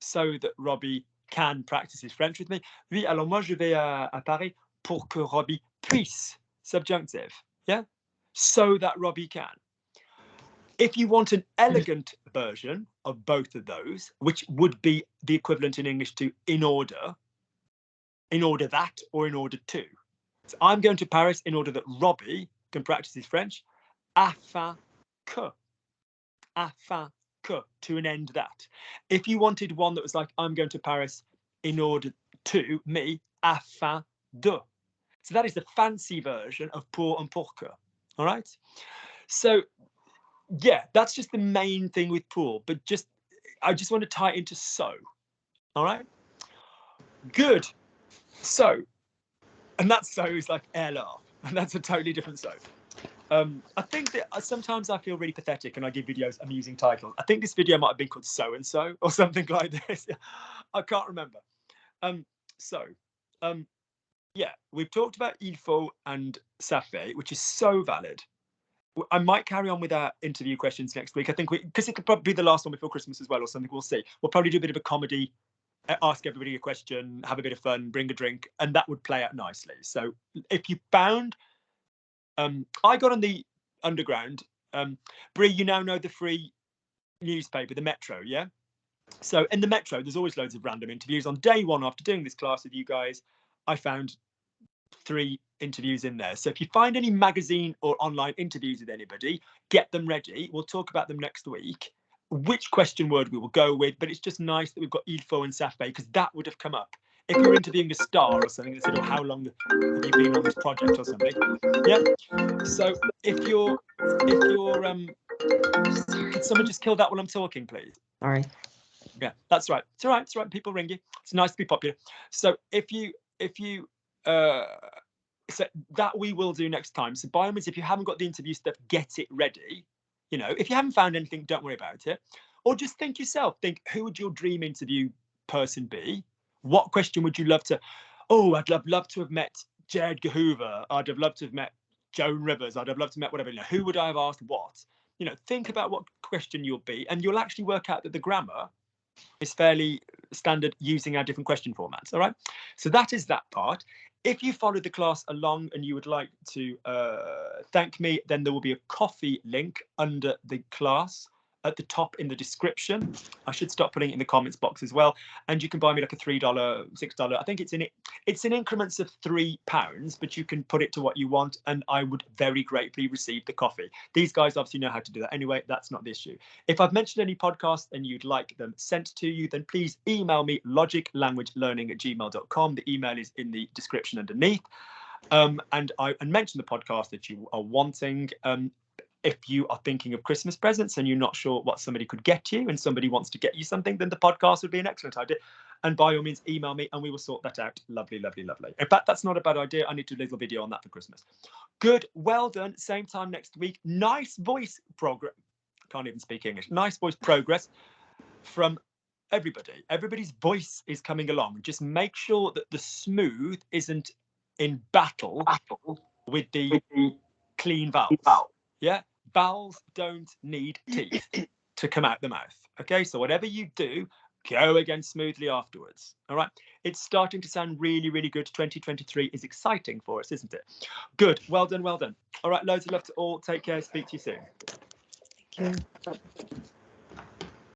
so that Robbie can practice his French with me. Oui, alors moi je vais à Paris pour que Robbie puisse, subjunctive, yeah? So that Robbie can. If you want an elegant version of both of those, which would be the equivalent in English to in order that, or in order to. So I'm going to Paris in order that Robbie can practice his French. Afin que, to an end that. If you wanted one that was like, I'm going to Paris in order to me, afin de. So that is the fancy version of pour and pour que. All right. So yeah, that's just the main thing with pool, but I just want to tie it into so. All right, good. So, and that so is like LR, and that's a totally different so. I think that sometimes I feel really pathetic and I give videos amusing titles. I think this video might have been called So and So or something like this. I can't remember. Yeah, we've talked about il faut and ça fait, which is so valid. I might carry on with our interview questions next week. I think because it could probably be the last one before Christmas as well or something. We'll see. We'll probably do a bit of a comedy, ask everybody a question, have a bit of fun, bring a drink, and that would play out nicely. So if you found, I got on the Underground. Brie, you now know the free newspaper, the Metro, yeah? So in the Metro, there's always loads of random interviews. On day one, after doing this class with you guys, I found 3 interviews in there. So if you find any magazine or online interviews with anybody, get them ready. We'll talk about them next week, which question word we will go with. But it's just nice that we've got il faut and ça fait, because that would have come up if you're interviewing a star or something that said, oh, how long have you been on this project or something? Yeah. So if you're could someone just kill that while I'm talking, please? Sorry. Yeah, that's right. It's all right. It's all right. People ring you. It's nice to be popular. So if you so that we will do next time. So by all means, if you haven't got the interview stuff, get it ready. You know, if you haven't found anything, don't worry about it. Or just think yourself. Think, who would your dream interview person be? What question would you love to? Oh, I'd love to have met J. Edgar Hoover. I'd have loved to have met Joan Rivers. I'd have loved to have met whatever. You know, who would I have asked what? You know, think about what question you'll be, and you'll actually work out that the grammar is fairly standard using our different question formats. All right. So that is that part. If you followed the class along and you would like to thank me, then there will be a Kofi link under the class at the top in the description. I should start putting it in the comments box as well. And you can buy me like a $3, $6. I think it's in increments of £3, but you can put it to what you want. And I would very gratefully receive the coffee. These guys obviously know how to do that anyway. That's not the issue. If I've mentioned any podcasts and you'd like them sent to you, then please email me logiclanguagelearning@gmail.com. The email is in the description underneath. And mention the podcast that you are wanting. If you are thinking of Christmas presents and you're not sure what somebody could get you and somebody wants to get you something, then the podcast would be an excellent idea. And by all means, email me and we will sort that out. Lovely, lovely, lovely. In fact, that's not a bad idea. I need to do a little video on that for Christmas. Good. Well done. Same time next week. Nice voice progress. Can't even speak English. Nice voice progress from everybody. Everybody's voice is coming along. Just make sure that the smooth isn't in battle with the clean vowels. Yeah, vowels don't need teeth to come out the mouth. Okay, so whatever you do, go again smoothly afterwards. All right, it's starting to sound really, really good. 2023 is exciting for us, isn't it? Good, well done, well done. All right, loads of love to all. Take care, speak to you soon. Thank you.